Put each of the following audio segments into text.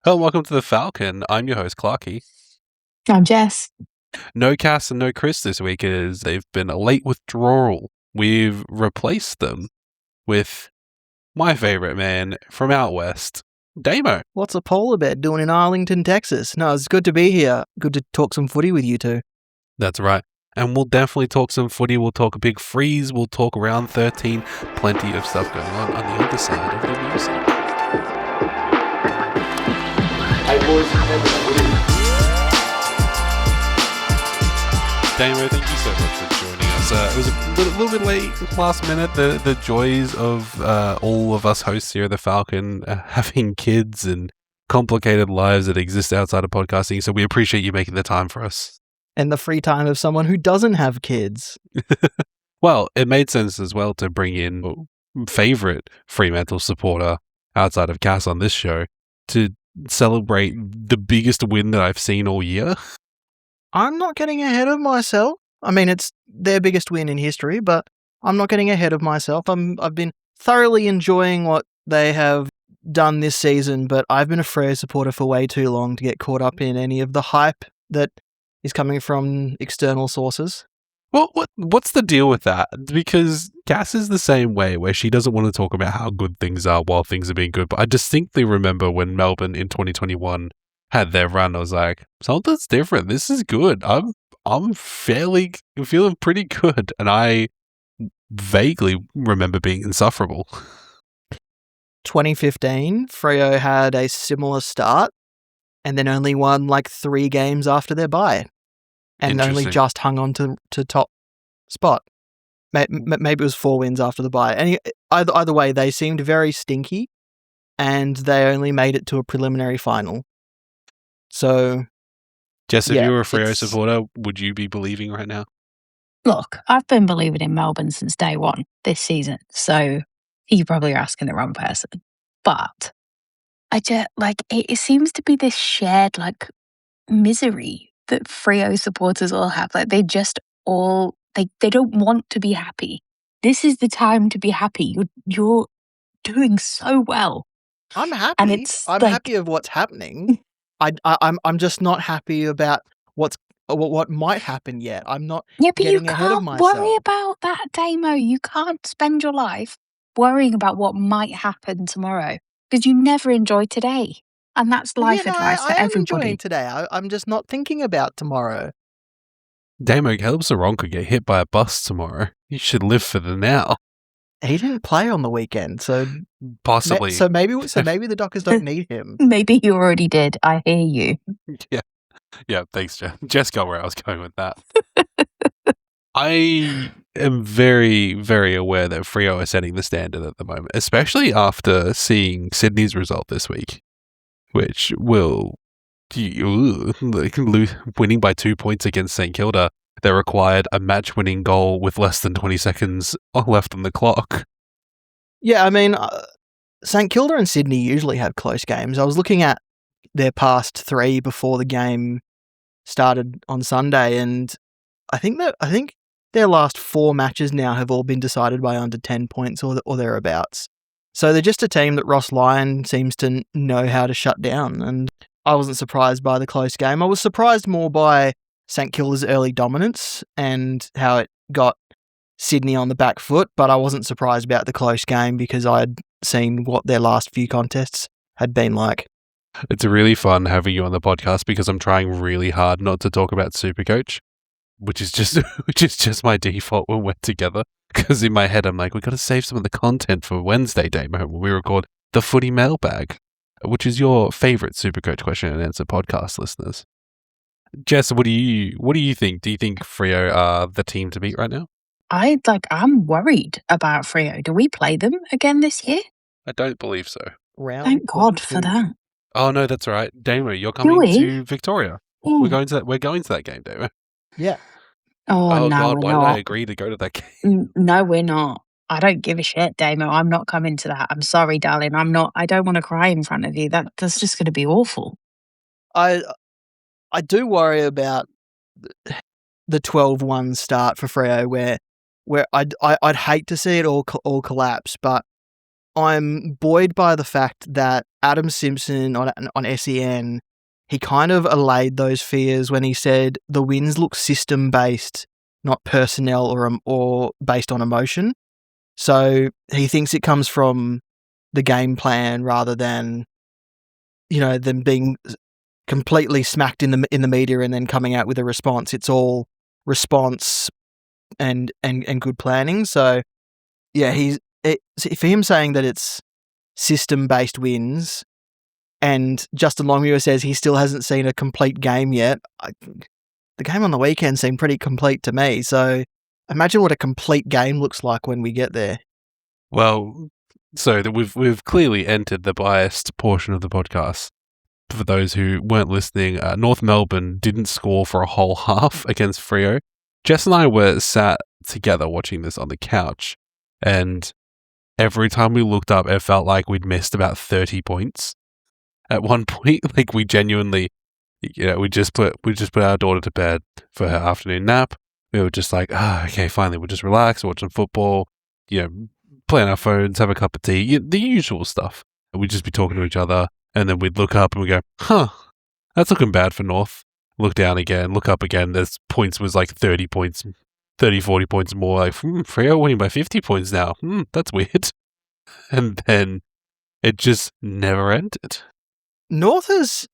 Hello, welcome to the Falcon. I'm your host, Clarky. I'm Jess. No Cass and no Chris this week as they've been a late withdrawal. We've replaced them with my favourite man from out west, Damo. What's a polar bear doing in Arlington, Texas? No, it's good to be here. Good to talk some footy with you two. That's right. And we'll definitely talk some footy. We'll talk a big freeze. We'll talk round 13. Plenty of stuff going on the other side of the music. Hey boys, Damo, thank you so much for joining us. It was a little bit late, last minute. The joys of all of us hosts here at the Falcon having kids and complicated lives that exist outside of podcasting. So we appreciate you making the time for us. And the free time of someone who doesn't have kids. Well, it made sense as well to bring in favorite Fremantle supporter outside of Cass on this show to celebrate the biggest win that I've seen all year. I'm not getting ahead of myself. I mean, it's their biggest win in history, but I'm not getting ahead of myself. I've been thoroughly enjoying what they have done this season, but I've been a Freo supporter for way too long to get caught up in any of the hype that is coming from external sources. Well, what's the deal with that? Because Cass is the same way, where she doesn't want to talk about how good things are while things are being good. But I distinctly remember when Melbourne in 2021 had their run, I was like, something's different. This is good. I'm feeling pretty good, and I vaguely remember being insufferable. 2015, Freo had a similar start, and then only won like 3 games after their bye. And only just hung on to top spot. Maybe it was 4 wins after the bye. Either way, they seemed very stinky, and they only made it to a preliminary final. So, Jess, if you were a Freo supporter, would you be believing right now? Look, I've been believing in Melbourne since day one this season, so you probably are asking the wrong person. But I just it seems to be this shared misery that Freo supporters all have. Like they just all they don't want to be happy. This is the time to be happy. You're doing so well. I'm happy. And I'm happy of what's happening. I'm just not happy about what might happen yet. I'm not getting ahead of myself. You can't worry about that, Damo. You can't spend your life worrying about what might happen tomorrow because you never enjoy today. And that's life advice for everybody. I am enjoying today. I'm just not thinking about tomorrow. Damo, Caleb Saron could get hit by a bus tomorrow. You should live for the now. He didn't play on the weekend, so possibly. So maybe the Dockers don't need him. Maybe you already did. I hear you. Yeah. Thanks, Jess. Jess got where I was going with that. I am very, very aware that Freo are setting the standard at the moment, especially after seeing Sydney's result this week, which will winning by 2 points against St Kilda. They required a match-winning goal with less than 20 seconds left on the clock. Yeah, I mean, St Kilda and Sydney usually have close games. I was looking at their past 3 before the game started on Sunday, and I think their last 4 matches now have all been decided by under 10 points or thereabouts. So they're just a team that Ross Lyon seems to know how to shut down, and I wasn't surprised by the close game. I was surprised more by St Kilda's early dominance and how it got Sydney on the back foot, but I wasn't surprised about the close game because I'd seen what their last few contests had been like. It's really fun having you on the podcast because I'm trying really hard not to talk about Supercoach, which is just my default when we're together. Because in my head I'm like, we've got to save some of the content for Wednesday, Damo, when we record the Footy Mailbag, which is your favourite Supercoach question and answer podcast, listeners. Jess, what do you think? Do you think Freo are the team to beat right now? I'm worried about Freo. Do we play them again this year? I don't believe so. Thank God for that. Oh no, that's right. Damo, you're coming to Victoria. Mm. We're going to that game, Damo. Yeah. Oh no, God, we're why not. did I agree to go to that game? No, we're not. I don't give a shit, Damo. I'm not coming to that. I'm sorry, darling. I don't want to cry in front of you. That's just going to be awful. I do worry about the 12-1 start for Freo, where I'd hate to see it all collapse, but I'm buoyed by the fact that Adam Simpson on SEN, he kind of allayed those fears when he said the wins look system-based, not personnel or based on emotion. So he thinks it comes from the game plan rather than, them being completely smacked in the media and then coming out with a response. It's all response and good planning. So yeah, for him saying that it's system-based wins, and Justin Longmuir says he still hasn't seen a complete game yet. The game on the weekend seemed pretty complete to me. So imagine what a complete game looks like when we get there. Well, so we've clearly entered the biased portion of the podcast. For those who weren't listening, North Melbourne didn't score for a whole half against Freo. Jess and I were sat together watching this on the couch, and every time we looked up, it felt like we'd missed about 30 points. At one point, like we genuinely, we just put our daughter to bed for her afternoon nap. We were just like, okay, finally, we'll just relax, watch some football, play on our phones, have a cup of tea, the usual stuff. And we'd just be talking to each other, and then we'd look up and we go, that's looking bad for North. Look down again, look up again. There's points was like 30 points, 30, 40 points more. Like, Freo winning by 50 points now. That's weird. And then it just never ended. North has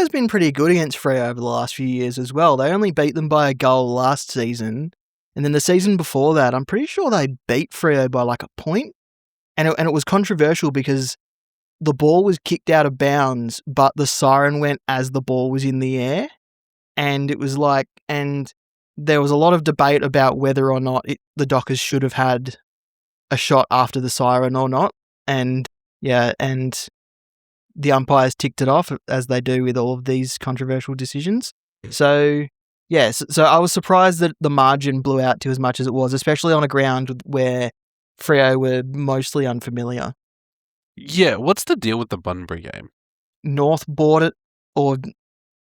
been pretty good against Freo over the last few years as well. They only beat them by a goal last season, and then the season before that, I'm pretty sure they beat Freo by like a point, and it was controversial because the ball was kicked out of bounds, but the siren went as the ball was in the air, and it was like, and there was a lot of debate about whether or not the Dockers should have had a shot after the siren or not, and the umpires ticked it off, as they do with all of these controversial decisions. So, so I was surprised that the margin blew out to as much as it was, especially on a ground where Freo were mostly unfamiliar. Yeah, what's the deal with the Bunbury game? North bought it, or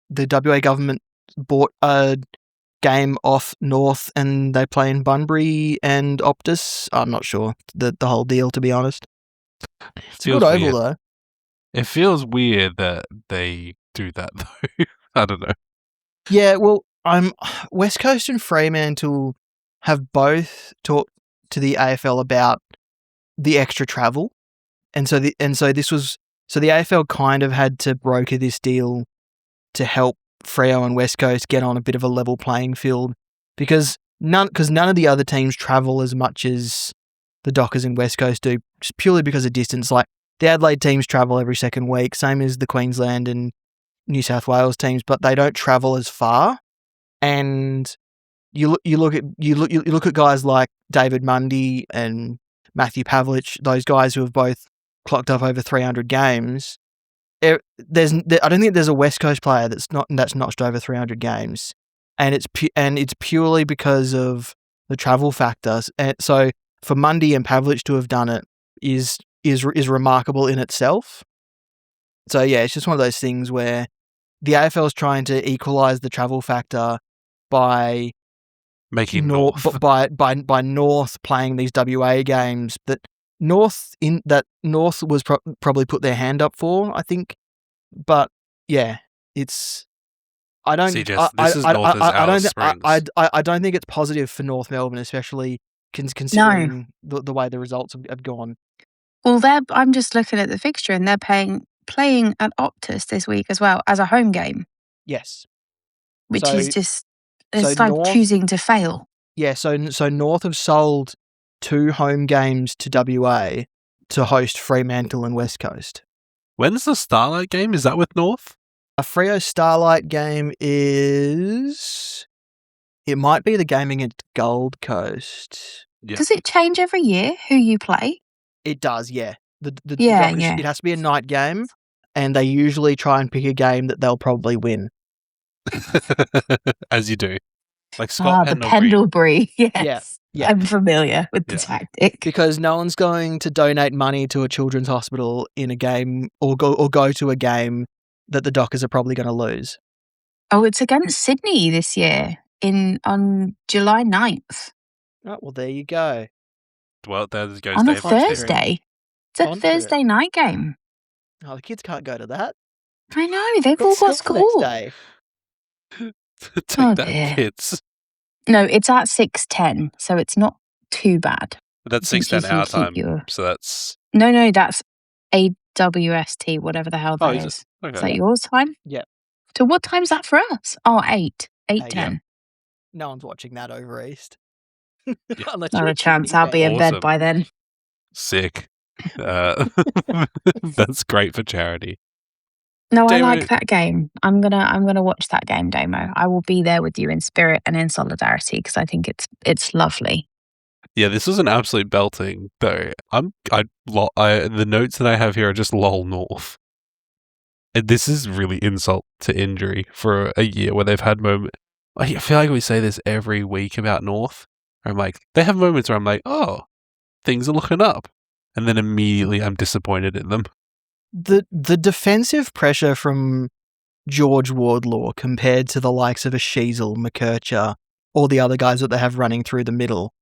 the WA government bought a game off North, and they play in Bunbury and Optus. I'm not sure the whole deal, to be honest. It's a good oval, though. It feels weird that they do that, though. I don't know. Yeah, well, West Coast and Fremantle have both talked to the AFL about the extra travel, and so the AFL kind of had to broker this deal to help Freo and West Coast get on a bit of a level playing field, because none of the other teams travel as much as the Dockers and West Coast do, just purely because of distance. Like, the Adelaide teams travel every second week, same as the Queensland and New South Wales teams, but they don't travel as far. And you look at guys like David Mundy and Matthew Pavlich, those guys who have both clocked up over 300 games. I don't think there's a West Coast player that's notched over 300 games, and it's purely because of the travel factors. And so for Mundy and Pavlich to have done it is remarkable in itself. So yeah, it's just one of those things where the AFL is trying to equalize the travel factor by making North by North playing these WA games that North was probably put their hand up for, I think. But yeah, it's I don't See, Jess, this is North as Alice Springs. I don't think it's positive for North Melbourne, especially considering the way the results have gone. Well, I'm just looking at the fixture, and they're playing at Optus this week as well as a home game. Yes, which is just like North, choosing to fail. Yeah, so North have sold 2 home games to WA to host Fremantle and West Coast. When's the Starlight game? Is that with North? A Freo Starlight game it might be the game against Gold Coast. Yeah. Does it change every year who you play? It does, yeah. It has to be a night game, and they usually try and pick a game that they'll probably win. As you do. Like Scott the Pendlebury. Yes. Yeah. I'm familiar with the tactic. Because no one's going to donate money to a children's hospital in a game or go to a game that the Dockers are probably going to lose. Oh, it's against Sydney this year on July 9th. Oh, well, there you go. Well, there goes on a Thursday. It's a on for it. Thursday night game. Oh, the kids can't go to that. I know, they've Got all got school the next school. day. Take Oh, that, dear. kids. No, it's at 6:10, so it's not too bad. That's I think you 6:10 can our keep time. your- So that's. No, that's AWST, whatever the hell Oh, that is it? is. Okay. Is that yours time? Yep. So what time's that for us? Oh, 8. 8:10. No one's watching that over East. Yeah. Unless Not you're a chance. I'll be in Awesome. bed by then. Sick. That's great for charity. No, I Damo- like that game. I'm gonna watch that game, Damo. I will be there with you in spirit and in solidarity because I think it's lovely. Yeah, this was an absolute belting though. The notes that I have here are just lol North. And this is really insult to injury for a year where they've had moments. I feel like we say this every week about North. I'm like, they have moments where I'm like, oh, things are looking up. And then immediately I'm disappointed in them. The defensive pressure from George Wardlaw compared to the likes of a Sheasel, McKercher, or the other guys that they have running through the middle,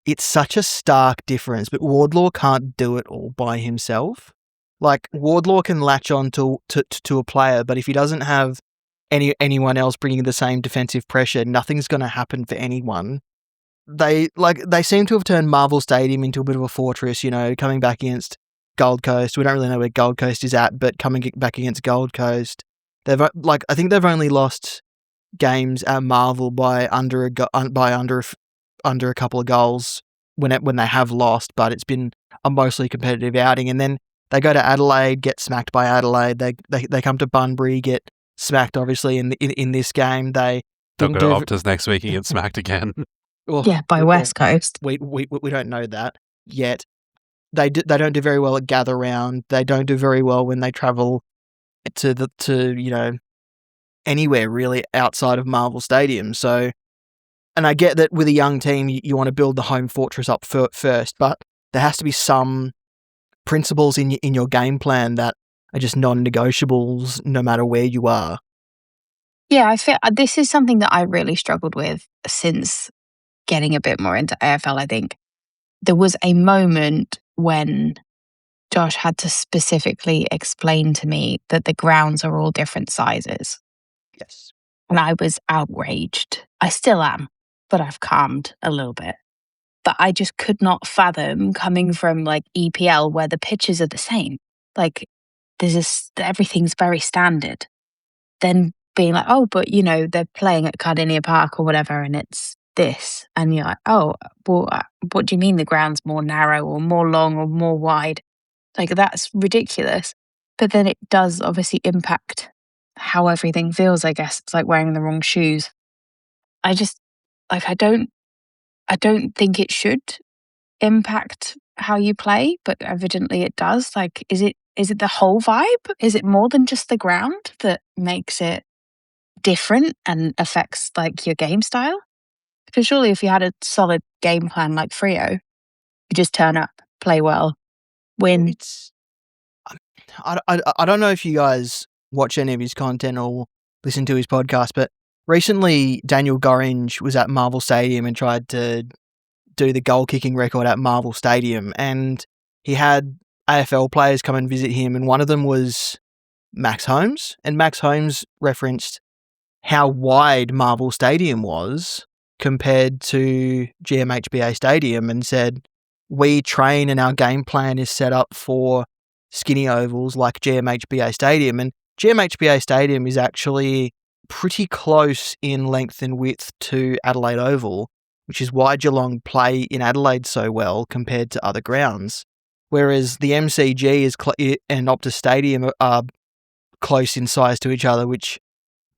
it's such a stark difference. But Wardlaw can't do it all by himself. Like, Wardlaw can latch on to a player, but if he doesn't have anyone else bringing the same defensive pressure, nothing's going to happen for anyone. They seem to have turned Marvel Stadium into a bit of a fortress, coming back against Gold Coast. We don't really know where Gold Coast is at, but coming back against Gold Coast, I think they've only lost games at Marvel by under a couple of goals when they have lost, but it's been a mostly competitive outing. And then they go to Adelaide, get smacked by Adelaide. They come to Bunbury, get smacked. Obviously, in this game, they'll go to Optus next week and get smacked again. By West Coast. We don't know that yet. They don't do very well at Gather Round. They don't do very well when they travel to anywhere really outside of Marvel Stadium. So, and I get that with a young team, you want to build the home fortress up first, but there has to be some principles in your game plan that are just non-negotiables no matter where you are. Yeah, I feel this is something that I really struggled with since getting a bit more into AFL. I think there was a moment when Josh had to specifically explain to me that the grounds are all different sizes. Yes. And I was outraged. I still am, but I've calmed a little bit. But I just could not fathom coming from like EPL where the pitches are the same. Like everything's very standard. Then being like, oh, but they're playing at Cardinia Park or whatever and it's this. And you're like, oh, well, what do you mean the ground's more narrow or more long or more wide? Like, that's ridiculous. But then it does obviously impact how everything feels, I guess. It's like wearing the wrong shoes. I just, like, I don't think it should impact how you play, but evidently it does. Like, is it the whole vibe? Is it more than just the ground that makes it different and affects, like, your game style? Because surely if you had a solid game plan like Freo, you just turn up, play well, win. I don't know if you guys watch any of his content or listen to his podcast, but recently Daniel Gorringe was at Marvel Stadium and tried to do the goal kicking record at Marvel Stadium, and he had AFL players come and visit him, and one of them was Max Holmes, and Max Holmes referenced how wide Marvel Stadium was compared to GMHBA Stadium and said, we train and our game plan is set up for skinny ovals like GMHBA Stadium. And GMHBA Stadium is actually pretty close in length and width to Adelaide Oval, which is why Geelong play in Adelaide so well compared to other grounds. Whereas the MCG and Optus Stadium are close in size to each other, which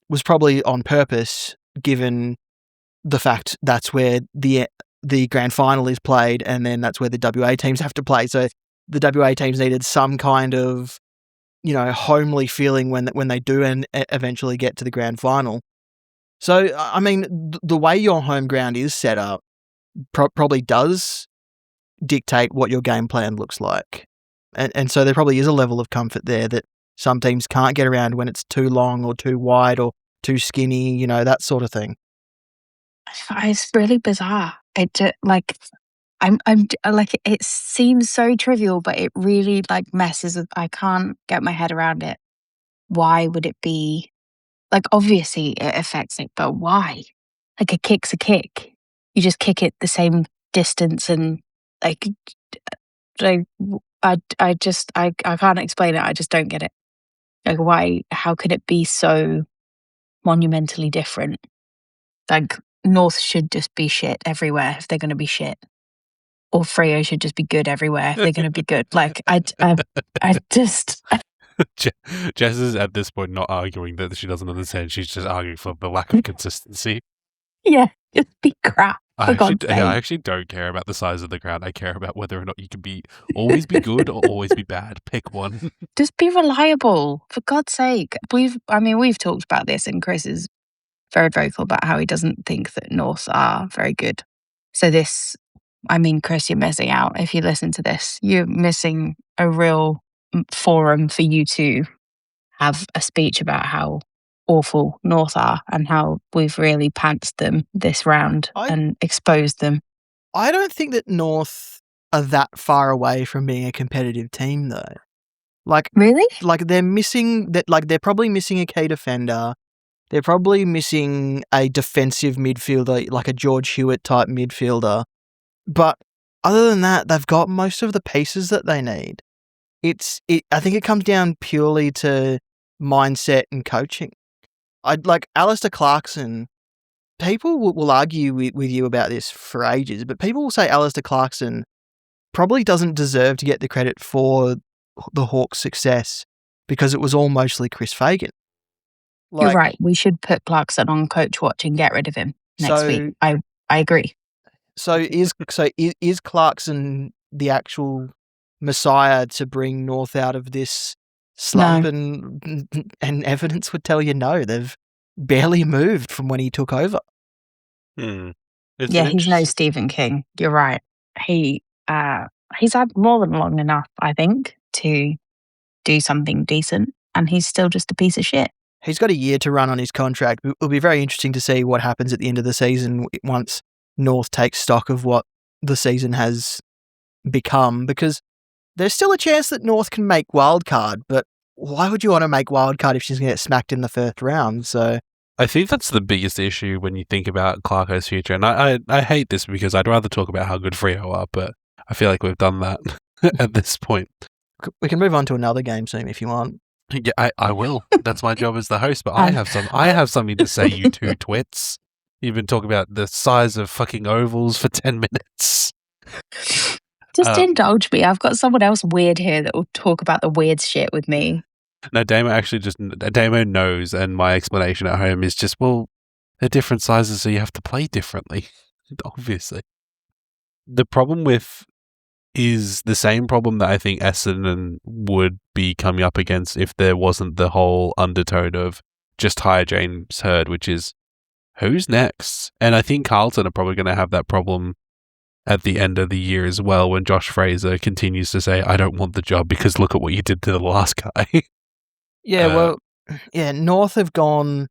was probably on purpose given the fact that's where the grand final is played, and then that's where the WA teams have to play. So the WA teams needed some kind of, homely feeling when they do and eventually get to the grand final. So, I mean, the way your home ground is set up probably does dictate what your game plan looks like. And so there probably is a level of comfort there that some teams can't get around when it's too long or too wide or too skinny, that sort of thing. It's really bizarre. I'm like, it seems so trivial, but it really like messes with. I can't get my head around it. Why would it be like? Obviously, it affects it, but why? Like a kick's a kick. You just kick it the same distance, and like, I just I can't explain it. I just don't get it. Like, why? How could it be so monumentally different? Like, North should just be shit everywhere if they're going to be shit. Or Freo should just be good everywhere if they're going to be good. Like, I just... Jess is at this point not arguing that she doesn't understand. She's just arguing for the lack of consistency. Yeah, just be crap. I actually don't care about the size of the crowd. I care about whether or not you can always be good or always be bad. Pick one. Just be reliable, for God's sake. We've talked about this, and Chris is very vocal about how he doesn't think that North are very good. So Chris, you're missing out. If you listen to this, you're missing a real forum for you to have a speech about how awful North are and how we've really pantsed them this round and exposed them. I don't think that North are that far away from being a competitive team, though. Like, really? Like, they're missing that. Like, they're probably missing a key defender. They're probably missing a defensive midfielder, like a George Hewitt type midfielder. But other than that, they've got most of the pieces that they need. I think it comes down purely to mindset and coaching. Like Alistair Clarkson. People will argue with you about this for ages, but people will say Alistair Clarkson probably doesn't deserve to get the credit for the Hawks' success because it was all mostly Chris Fagan. You're right. We should put Clarkson on coach watch and get rid of him next week. I agree. So is Clarkson the actual messiah to bring North out of this slump? No. And evidence would tell you no. They've barely moved from when he took over. He's no Stephen King. You're right. He's had more than long enough, I think, to do something decent, and he's still just a piece of shit. He's got a year to run on his contract. It'll be very interesting to see what happens at the end of the season once North takes stock of what the season has become, because there's still a chance that North can make wildcard, but why would you want to make wildcard if she's going to get smacked in the first round? So I think that's the biggest issue when you think about Clarko's future. And I hate this because I'd rather talk about how good Freo are, but I feel like we've done that at this point. We can move on to another game soon if you want. Yeah, I will. That's my job as the host, but I have something to say, you two twits. You've been talking about the size of fucking ovals for 10 minutes. Just indulge me. I've got someone else weird here that will talk about the weird shit with me. No, Damo knows, and my explanation at home is just, well, they're different sizes, so you have to play differently, obviously. The problem is the same problem that I think Essendon would be coming up against if there wasn't the whole undertone of just hire James Hird, which is, who's next? And I think Carlton are probably going to have that problem at the end of the year as well, when Josh Fraser continues to say, I don't want the job because look at what you did to the last guy. North have gone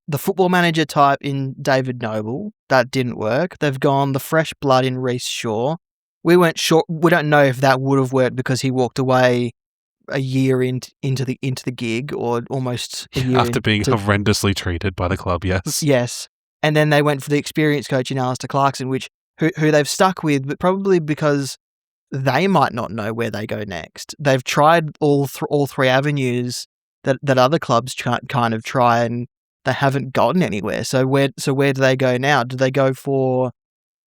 the football manager type in David Noble. That didn't work. They've gone the fresh blood in Reece Shaw. We don't know if that would have worked because he walked away a year into the gig, or almost a year after being horrendously treated by the club. Yes. And then they went for the experienced coach in Alistair Clarkson, who they've stuck with, but probably because they might not know where they go next. They've tried all three avenues that other clubs kind of try, and they haven't gotten anywhere. So where do they go now? Do they go for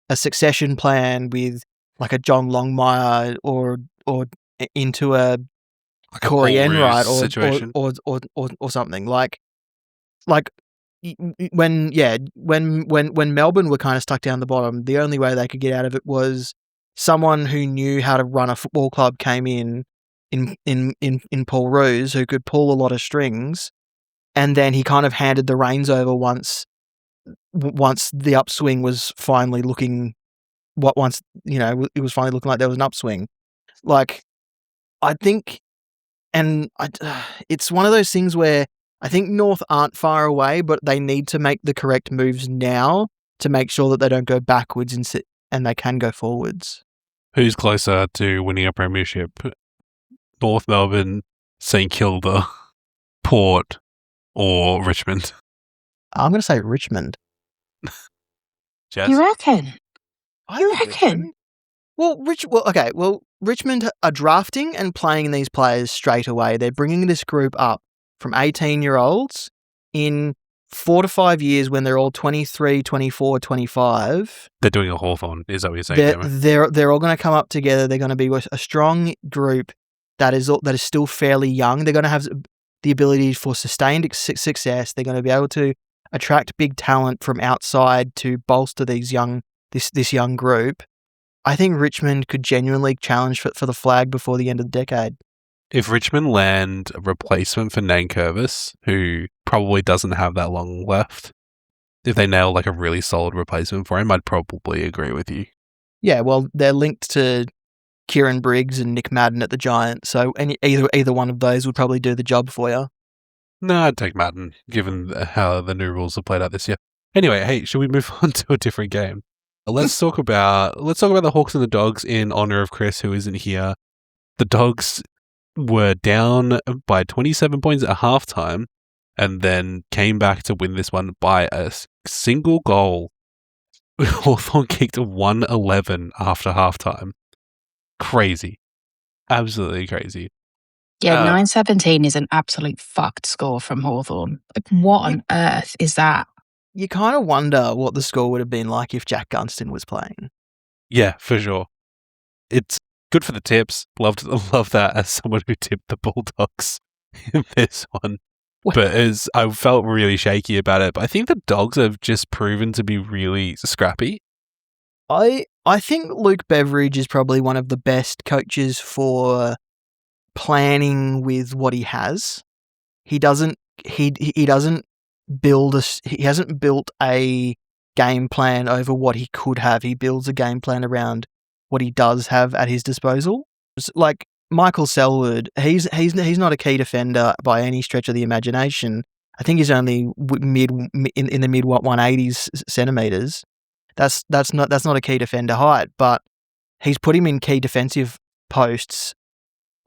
a succession plan with like a John Longmire or into a Corey Enright or something like when Melbourne were kind of stuck down the bottom, the only way they could get out of it was someone who knew how to run a football club came in Paul Roos, who could pull a lot of strings, and then he kind of handed the reins over once the upswing was finally looking. It was finally looking like there was an upswing. Like, I think, and it's one of those things where I think North aren't far away, but they need to make the correct moves now to make sure that they don't go backwards and they can go forwards. Who's closer to winning a premiership? North Melbourne, St Kilda, Port, or Richmond? I'm going to say Richmond. Jess? You reckon? I You think reckon? Richmond. Well, Richmond are drafting and playing these players straight away. They're bringing this group up from 18-year-olds in 4 to 5 years when they're all 23, 24, 25. They're doing a Hawthorn, is that what you're saying, Damo? They're all going to come up together. They're going to be a strong group that is still fairly young. They're going to have the ability for sustained success. They're going to be able to attract big talent from outside to bolster this young group. I think Richmond could genuinely challenge for the flag before the end of the decade. If Richmond land a replacement for Nankervis, who probably doesn't have that long left, if they nail like a really solid replacement for him, I'd probably agree with you. Yeah, well, they're linked to Kieran Briggs and Nick Madden at the Giants, so either one of those would probably do the job for you. No, I'd take Madden, given how the new rules have played out this year. Anyway, hey, should we move on to a different game? Let's talk about the Hawks and the Dogs in honor of Chris, who isn't here. The Dogs were down by 27 points at halftime, and then came back to win this one by a single goal. Hawthorn kicked 111 after halftime. Crazy. Absolutely crazy. Yeah, 9-17 is an absolute fucked score from Hawthorn. Like, what on earth is that? You kind of wonder what the score would have been like if Jack Gunston was playing. Yeah, for sure. It's good for the tips. Love that as someone who tipped the Bulldogs in this one. But I felt really shaky about it. But I think the Dogs have just proven to be really scrappy. I think Luke Beveridge is probably one of the best coaches for planning with what he has. He hasn't built a game plan over what he could have. He builds a game plan around what he does have at his disposal. Like Michael Selwood, he's not a key defender by any stretch of the imagination. I think he's only in the mid 180s centimeters. That's not a key defender height, but he's put him in key defensive posts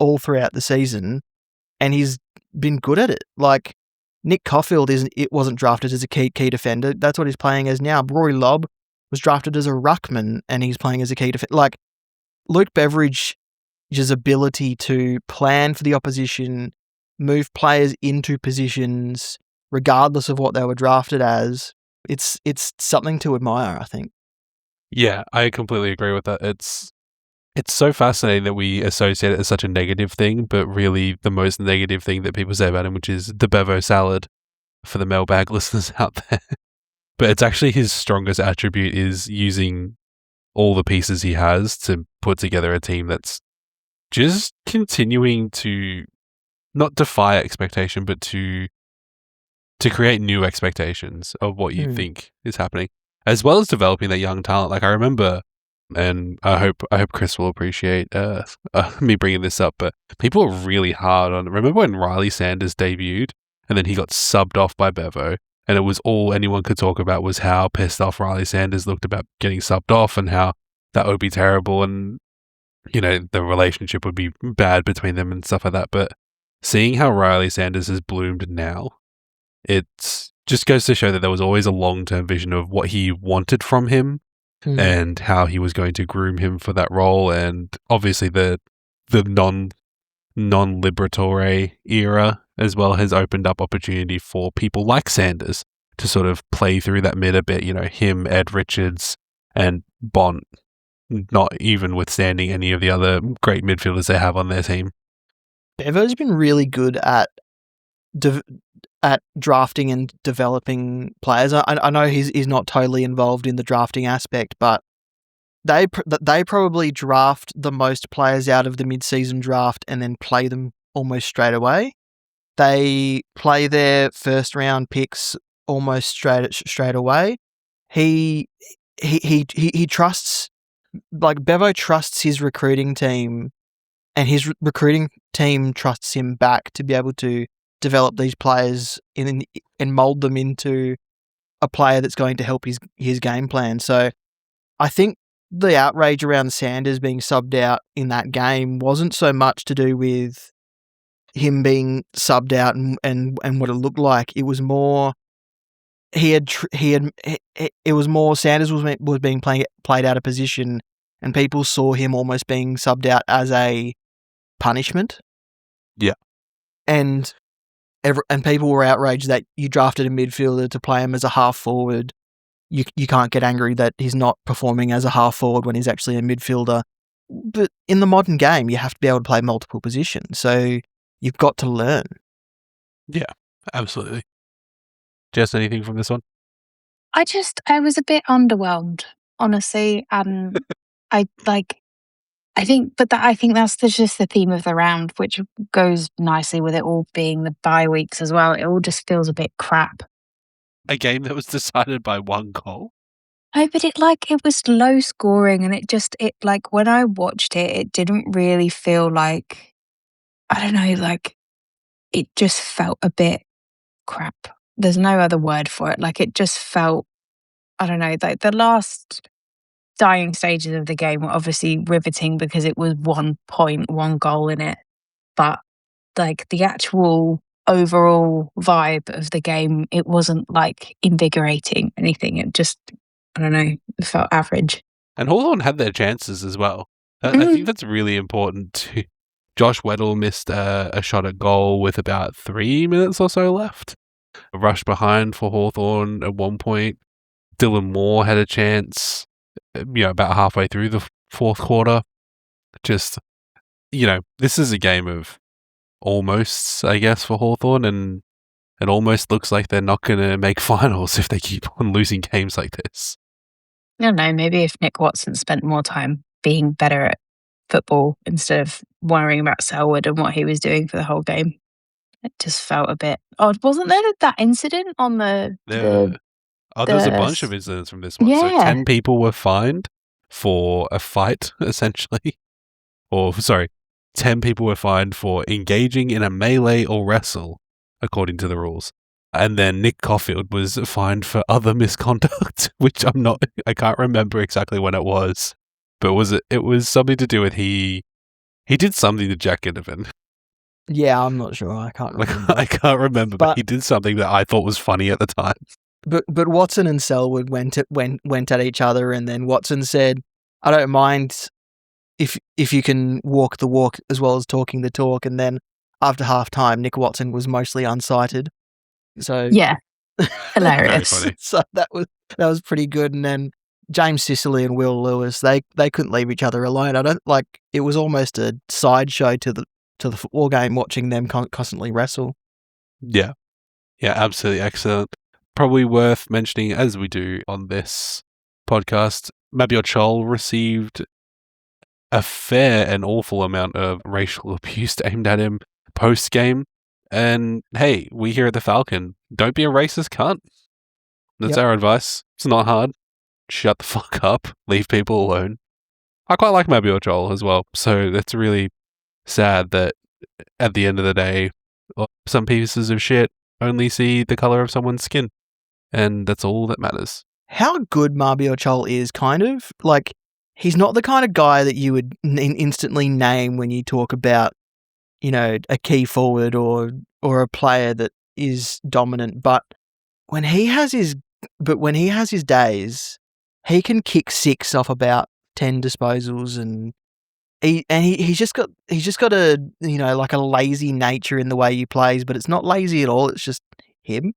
all throughout the season, and he's been good at it. Like Nick Caulfield wasn't drafted as a key defender. That's what he's playing as now. Rory Lobb was drafted as a ruckman, and he's playing as a key defender. Like Luke Beveridge's ability to plan for the opposition, move players into positions regardless of what they were drafted as, it's something to admire, I think. Yeah, I completely agree with that. It's so fascinating that we associate it as such a negative thing, but really the most negative thing that people say about him, which is the Bevo salad for the mailbag listeners out there. But it's actually his strongest attribute is using all the pieces he has to put together a team that's just continuing to not defy expectation, but to create new expectations of what you think is happening, as well as developing that young talent. Like I remember, and I hope Chris will appreciate me bringing this up, but people were really hard on. Remember when Riley Sanders debuted, and then he got subbed off by Bevo, and it was all anyone could talk about was how pissed off Riley Sanders looked about getting subbed off, and how that would be terrible, and the relationship would be bad between them and stuff like that. But seeing how Riley Sanders has bloomed now, it just goes to show that there was always a long-term vision of what he wanted from him and how he was going to groom him for that role. And obviously the non-liberatore era as well has opened up opportunity for people like Sanders to sort of play through that mid a bit, him, Ed Richards and Bont, not even withstanding any of the other great midfielders they have on their team. Bevo's been really good at drafting and developing players. I know he's not totally involved in the drafting aspect, but they probably draft the most players out of the mid-season draft and then play them almost straight away. They play their first round picks almost straight away. He trusts, like Bevo trusts his recruiting team, and his recruiting team trusts him back to be able to develop these players and mold them into a player that's going to help his game plan. So I think the outrage around Sanders being subbed out in that game wasn't so much to do with him being subbed out and what it looked like. It was more it was more Sanders was being played out of position, and people saw him almost being subbed out as a punishment. Yeah. And people were outraged that you drafted a midfielder to play him as a half forward. You can't get angry that he's not performing as a half forward when he's actually a midfielder. But in the modern game, you have to be able to play multiple positions. So you've got to learn. Yeah, absolutely. Jess, anything from this one? I was a bit underwhelmed, honestly. I think that's just the theme of the round, which goes nicely with it all being the bye weeks as well. It all just feels a bit crap. A game that was decided by one goal? No, but it was low scoring, and when I watched it, it didn't really feel like, I don't know, like it just felt a bit crap. There's no other word for it. Like it just felt, I don't know, like the last dying stages of the game were obviously riveting because it was 1 point, 1 goal in it. But like the actual overall vibe of the game, it wasn't like invigorating anything. It just, I don't know, it felt average. And Hawthorn had their chances as well. I think that's really important too. Josh Weddle missed a shot at goal with about 3 minutes or so left. A rush behind for Hawthorn at one point. Dylan Moore had a chance, about halfway through the fourth quarter. Just, this is a game of almost, I guess, for Hawthorn, and it almost looks like they're not going to make finals if they keep on losing games like this. I don't know, maybe if Nick Watson spent more time being better at football instead of worrying about Selwood and what he was doing for the whole game. It just felt a bit odd. Wasn't there that incident on there's a bunch of incidents from this one. Yeah. So 10 people were fined for a fight, essentially. 10 people were fined for engaging in a melee or wrestle, according to the rules. And then Nick Caulfield was fined for other misconduct, which I can't remember exactly when it was. But it was something to do with he did something to Jack Ginnivan. Yeah, I'm not sure. I can't remember. I can't remember, but he did something that I thought was funny at the time. But Watson and Selwood went at each other, and then Watson said, "I don't mind if you can walk the walk as well as talking the talk." And then after half time, Nick Watson was mostly unsighted. So yeah, hilarious. Very funny. So that was pretty good. And then James Sicily and Will Lewis, they couldn't leave each other alone. It was almost a sideshow to the football game watching them constantly wrestle. Yeah, absolutely excellent. Probably worth mentioning, as we do on this podcast, Mabior Chol received a fair and awful amount of racial abuse aimed at him post-game. And hey, we here at the Falcon, don't be a racist cunt. That's our advice. It's not hard. Shut the fuck up. Leave people alone. I quite like Mabior Chol as well, so it's really sad that at the end of the day, some pieces of shit only see the color of someone's skin. And that's all that matters. How good Mabior Chol is, kind of. Like, he's not the kind of guy that you would instantly name when you talk about, a key forward or a player that is dominant. But when he has his days, he can kick 6 off about 10 disposals, and he's just got a like a lazy nature in the way he plays, but it's not lazy at all. It's just him.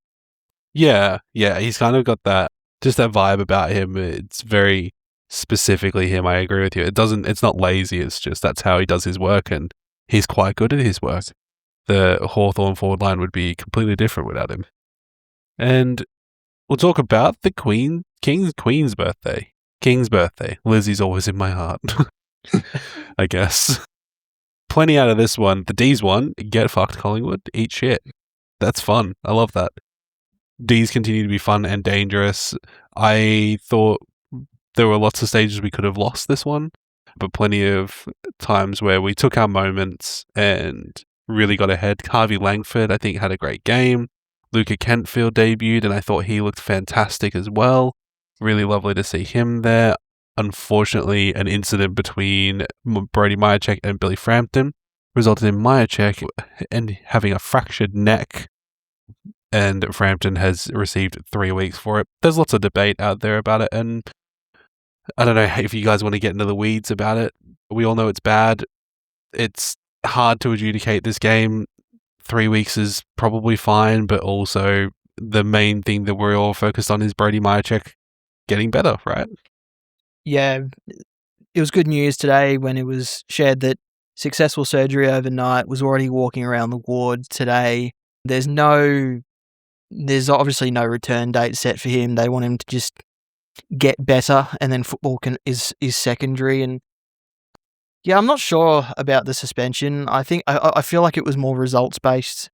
Yeah, he's kind of got that vibe about him. It's very specifically him. I agree with you. It's not lazy. It's just that's how he does his work, and he's quite good at his work. The Hawthorn forward line would be completely different without him. And we'll talk about the Queen's birthday. King's birthday. Lizzie's always in my heart. I guess. Plenty out of this one. The D's one, get fucked Collingwood, eat shit. That's fun. I love that. D's continue to be fun and dangerous. I thought there were lots of stages we could have lost this one, but plenty of times where we took our moments and really got ahead. Harvey Langford, I think, had a great game. Luca Kentfield debuted, and I thought he looked fantastic as well. Really lovely to see him there. unfortunately, an incident between Brody Myercheck and Billy Frampton resulted in Myercheck and having a fractured neck, and Frampton has received 3 weeks for it. There's lots of debate out there about it, and I don't know if you guys want to get into the weeds about it. We all know it's bad. It's hard to adjudicate this game. 3 weeks is probably fine, but also the main thing that we're all focused on is Brody Myercheck getting better, right? Yeah, it was good news today when it was shared that successful surgery overnight, was already walking around the ward today. There's obviously no return date set for him. They want him to just get better, and then football is secondary. And yeah, I'm not sure about the suspension. I feel like it was more results based,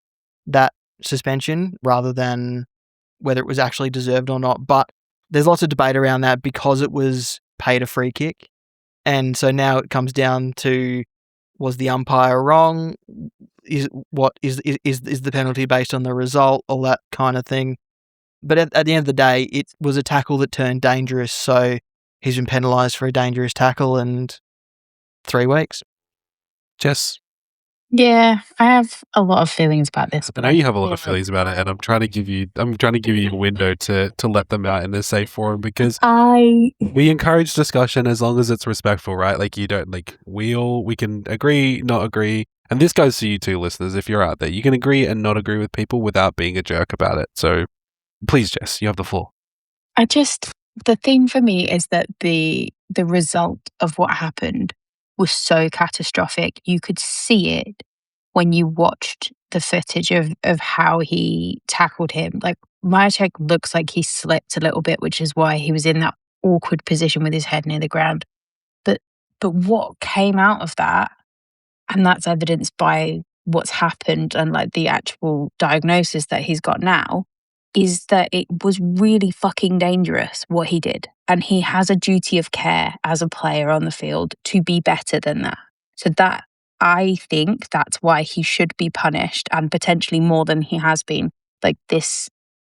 that suspension, rather than whether it was actually deserved or not. But there's lots of debate around that because it was paid a free kick. And so now it comes down to, was the umpire wrong? Is the penalty based on the result? All that kind of thing. But at the end of the day, it was a tackle that turned dangerous. So he's been penalised for a dangerous tackle and 3 weeks. Jess? Yeah, I have a lot of feelings about this. I know you have a lot of feelings about it, and I'm trying to give you a window to let them out in a safe forum, because we encourage discussion as long as it's respectful, right? Like, you don't, like, we can agree, not agree, and this goes to you too, listeners. If you're out there, you can agree and not agree with people without being a jerk about it. So please, Jess, you have the floor. The thing for me is that the result of what happened was so catastrophic. You could see it when you watched the footage of how he tackled him. Like, Myercheck looks like he slipped a little bit, which is why he was in that awkward position with his head near the ground. But what came out of that, and that's evidenced by what's happened and like the actual diagnosis that he's got now, is that it was really fucking dangerous what he did. And he has a duty of care as a player on the field to be better than that. So that, I think that's why he should be punished, and potentially more than he has been. Like, this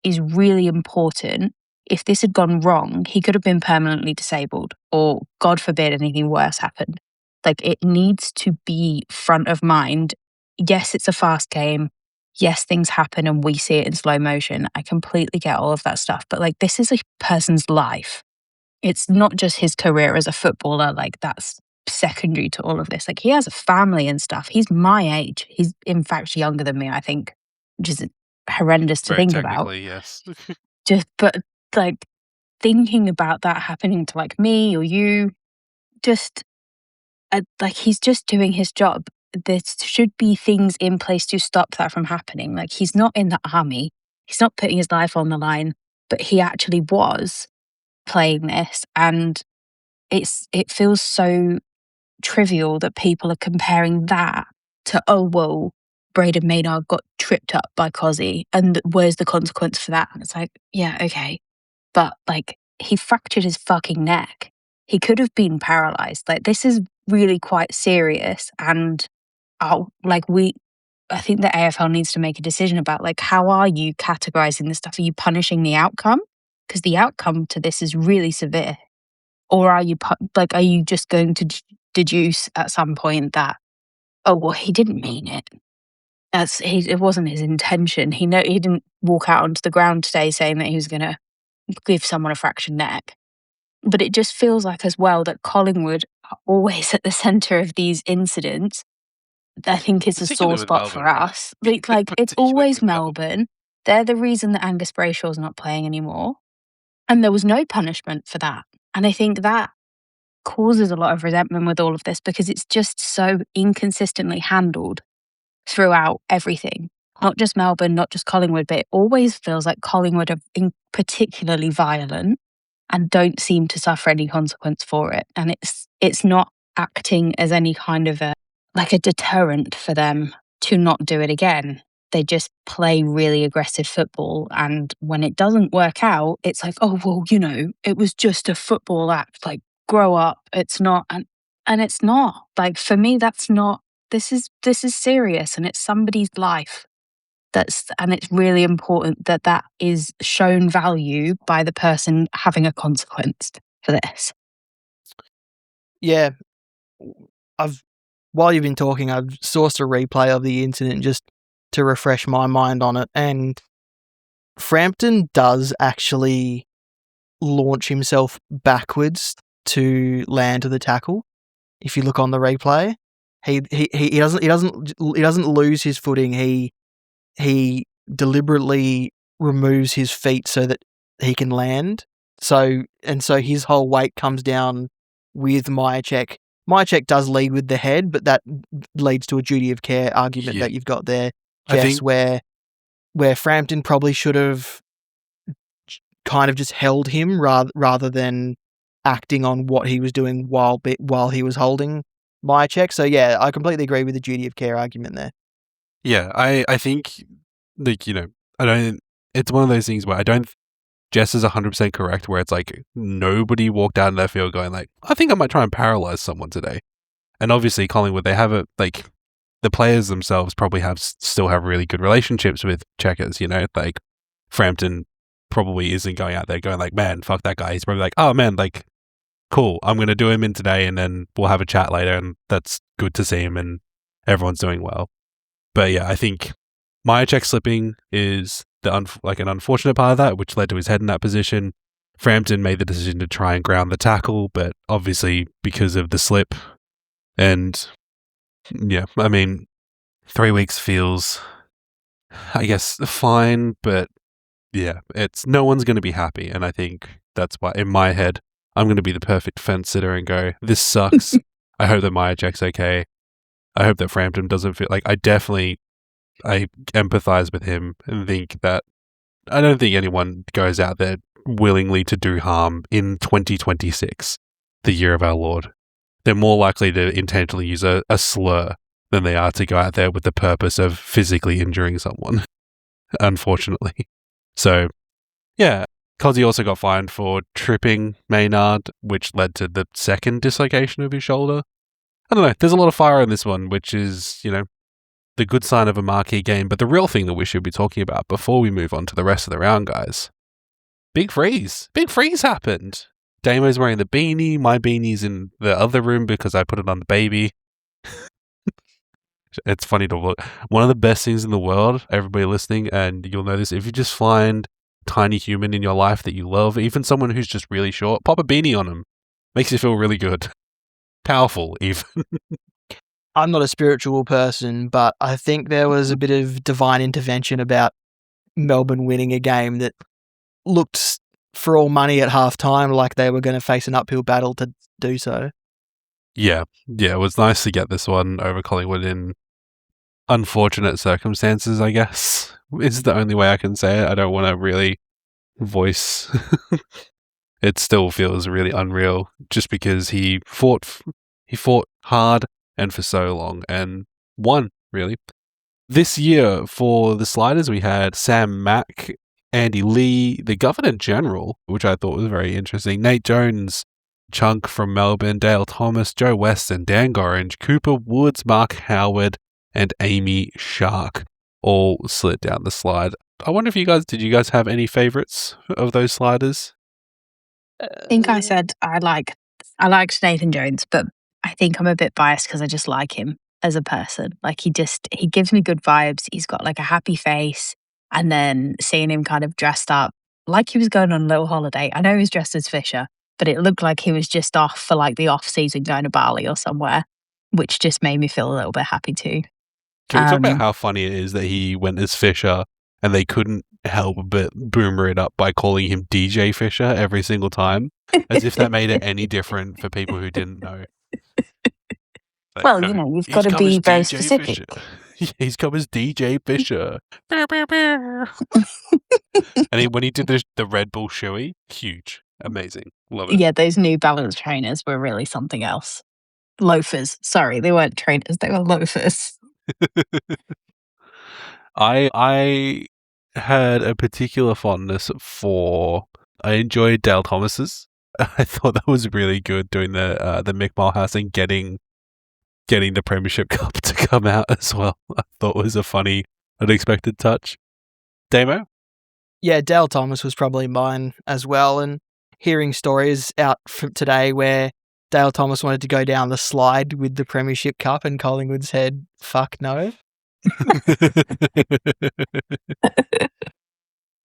is really important. If this had gone wrong, he could have been permanently disabled, or God forbid anything worse happened. Like, it needs to be front of mind. Yes, it's a fast game. Yes, things happen and we see it in slow motion. I completely get all of that stuff. But like, this is a person's life. It's not just his career as a footballer. Like, that's secondary to all of this. Like, he has a family and stuff. He's my age. He's in fact younger than me, I think, which is horrendous to think about. Yes. But like, thinking about that happening to like me or you, just like, he's just doing his job. There should be things in place to stop that from happening. Like, he's not in the army. He's not putting his life on the line, but he actually was playing this. And it feels so trivial that people are comparing that to, oh, well, Braden Maynard got tripped up by Cozzy, and where's the consequence for that? And it's like, yeah, okay. But like, he fractured his fucking neck. He could have been paralyzed. Like, this is really quite serious. And I think the AFL needs to make a decision about, like, how are you categorizing this stuff? Are you punishing the outcome? Because the outcome to this is really severe. Or are you just going to deduce at some point that, oh, well, he didn't mean it. It wasn't his intention. He didn't walk out onto the ground today saying that he was going to give someone a fractured neck. But it just feels like, as well, that Collingwood are always at the centre of these incidents. I think it's a sore spot for us. Like, it's always Melbourne. They're the reason that Angus Brayshaw's not playing anymore. And there was no punishment for that. And I think that causes a lot of resentment with all of this, because it's just so inconsistently handled throughout everything. Not just Melbourne, not just Collingwood, but it always feels like Collingwood are particularly violent and don't seem to suffer any consequence for it. And it's not acting as any kind of a deterrent for them to not do it again. They just play really aggressive football, and when it doesn't work out, it's like, oh, well, it was just a football act. Like, grow up. It's not, and it's not. Like, for me, that's not. This is serious, and it's somebody's life. And it's really important that is shown value by the person having a consequence for this. Yeah, while you've been talking, I've sourced a replay of the incident just to refresh my mind on it, and Frampton does actually launch himself backwards to land to the tackle. If you look on the replay, he doesn't lose his footing. He deliberately removes his feet so that he can land. So his whole weight comes down with Myercheck. Myercheck does lead with the head, but that leads to a duty of care argument that you've got there, Jess, where Frampton probably should have kind of just held him rather than acting on what he was doing while he was holding Myercheck. So yeah, I completely agree with the duty of care argument there. Yeah, I think, like, I don't. It's one of those things where I don't. Jess is 100% correct, where it's like nobody walked out of their field going like, I think I might try and paralyze someone today. And obviously, Collingwood, they have like the players themselves probably still have really good relationships with checkers. Like Frampton probably isn't going out there going like, man, fuck that guy. He's probably like, oh man, like, cool, I'm gonna do him in today, and then we'll have a chat later, and that's good to see him, and everyone's doing well. But yeah, I think Myercheck slipping is an unfortunate part of that, which led to his head in that position. Frampton made the decision to try and ground the tackle, but obviously because of the slip, and yeah, I mean, 3 weeks feels, I guess, fine, but yeah, no one's going to be happy, and I think that's why, in my head, I'm going to be the perfect fence sitter and go, this sucks. I hope that Myercheck's okay. I hope that Frampton doesn't feel like, I empathize with him and think that I don't think anyone goes out there willingly to do harm in 2026, the year of our Lord. They're more likely to intentionally use a slur than they are to go out there with the purpose of physically injuring someone, unfortunately. So, yeah, Cozzy also got fined for tripping Maynard, which led to the second dislocation of his shoulder. I don't know, there's a lot of fire in this one, which is, the good sign of a marquee game, but the real thing that we should be talking about before we move on to the rest of the round, guys. Big freeze happened. Damo's wearing the beanie. My beanie's in the other room because I put it on the baby. It's funny to look. One of the best things in the world, everybody listening, and you'll know this, if you just find a tiny human in your life that you love, even someone who's just really short, pop a beanie on them. Makes you feel really good. Powerful, even. I'm not a spiritual person, but I think there was a bit of divine intervention about Melbourne winning a game that looked, for all money at halftime, like they were going to face an uphill battle to do so. Yeah, it was nice to get this one over Collingwood in unfortunate circumstances, I guess, is the only way I can say it. I don't want to really voice. It still feels really unreal just because he fought hard and for so long and won, really. This year for the sliders, we had Sam Mack, Andy Lee, the Governor General, which I thought was very interesting, Nate Jones, Chunk from Melbourne, Dale Thomas, Joe Weston, Dan Gorringe, Cooper Woods, Mark Howard, and Amy Shark all slid down the slide. I wonder if did you guys have any favourites of those sliders? I think I said I liked Nathan Jones, but I think I'm a bit biased because I just like him as a person. Like he gives me good vibes. He's got like a happy face, and then seeing him kind of dressed up like he was going on a little holiday. I know he was dressed as Fisher, but it looked like he was just off for like the off season going to Bali or somewhere, which just made me feel a little bit happy too. Can we talk about how funny it is that he went as Fisher and they couldn't help but boomer it up by calling him DJ Fisher every single time, as if that made it any different for people who didn't know. Like, well, no, you've got to be very specific. He's come as DJ Fisher. And when he did the Red Bull shoey, huge, amazing, love it. Yeah, those New Balance trainers were really something else. Loafers. Sorry, they weren't trainers, they were loafers. I had a particular fondness for. I enjoyed Dale Thomas's. I thought that was really good doing the Mick Milehouse and getting the Premiership Cup to come out as well. I thought was a funny, unexpected touch. Damo? Yeah, Dale Thomas was probably mine as well. And hearing stories out from today where Dale Thomas wanted to go down the slide with the Premiership Cup and Collingwood said, fuck no.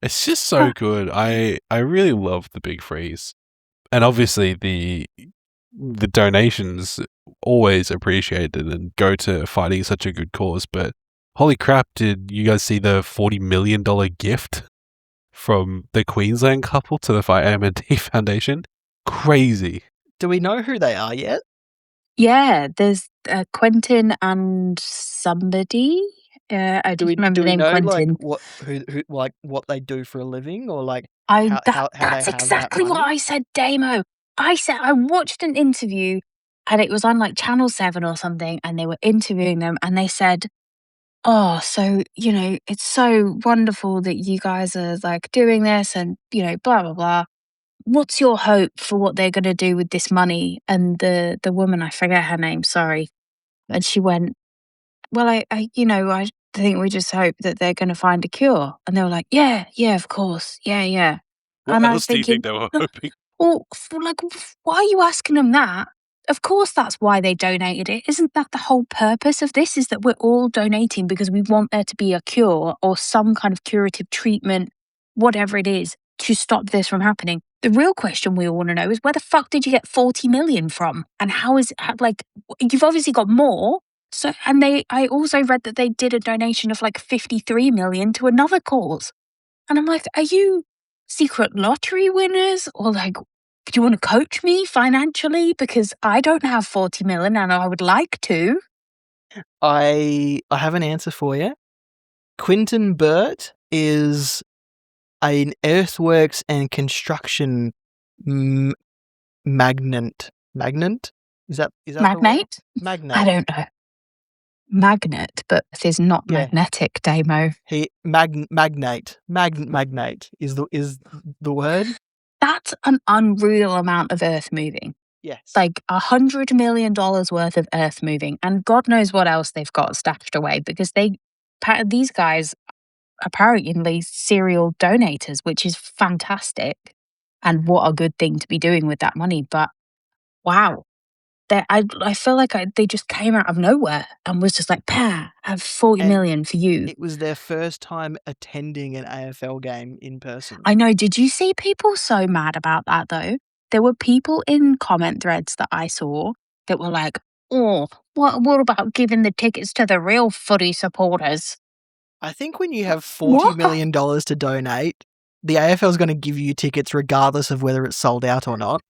It's just so good. I really love the Big Freeze. And obviously the donations always appreciated and go to fighting such a good cause, but holy crap, did you guys see the $40 million gift from the Queensland couple to the Fight AMD Foundation? Crazy. Do we know who they are yet? Yeah, there's Quentin and somebody. I Do just we remember the name know Quentin. like what they do for a living, or like That's how they that's have exactly that what money? I said, Damo. I watched an interview and it was on like Channel 7 or something, and they were interviewing them and they said, oh, so, it's so wonderful that you guys are like doing this and, blah, blah, blah. What's your hope for what they're going to do with this money? And the woman, I forget her name, sorry. And she went, well, I think we just hope that they're going to find a cure. And they were like, yeah, of course. Yeah. What And I else was do you thinking, think they were hoping? well, why are you asking them that? Of course, that's why they donated it. Isn't that the whole purpose of this? Is that we're all donating because we want there to be a cure or some kind of curative treatment, whatever it is, to stop this from happening. The real question we all want to know is where the fuck did you get 40 million from? And you've obviously got more. So, I also read that they did a donation of like 53 million to another cause. And I'm like, are you secret lottery winners, or like, do you want to coach me financially? Because I don't have 40 million and I would like to. I have an answer for you. Quinton Burt is an earthworks and construction magnate. Magnate? Is that the word? Magnate? Magnate. I don't know. Magnet, but it is not magnetic, Damo. Magnate is the word. That's an unreal amount of earth moving. Yes. Like $100 million worth of earth moving, and God knows what else they've got stashed away, because these guys apparently serial donators, which is fantastic, and what a good thing to be doing with that money. But wow, I feel like they just came out of nowhere and was just like, "Pah, have 40 million for you." It was their first time attending an AFL game in person. I know. Did you see people so mad about that though? There were people in comment threads that I saw that were like, "Oh, what about giving the tickets to the real footy supporters?" I think when you have $40 million to donate, the AFL is going to give you tickets regardless of whether it's sold out or not.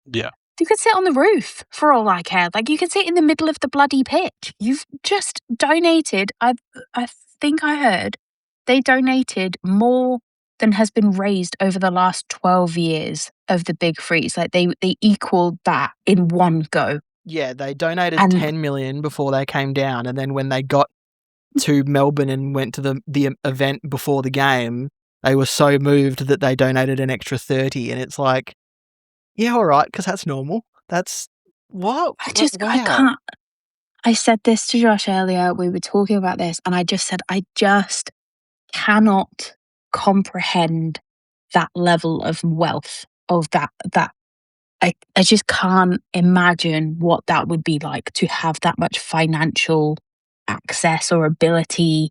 Yeah. You could sit on the roof for all I care. Like, you could sit in the middle of the bloody pitch. You've just donated. I think I heard they donated more than has been raised over the last 12 years of the Big Freeze. Like, they equaled that in one go. Yeah, they donated 10 million before they came down, and then when they got to Melbourne and went to the event before the game, they were so moved that they donated an extra 30, and it's like, yeah, all right, because that's normal. That's what? I can't. I said this to Josh earlier. We were talking about this, and I just said, I just cannot comprehend that level of wealth of that. I just can't imagine what that would be like to have that much financial access or ability.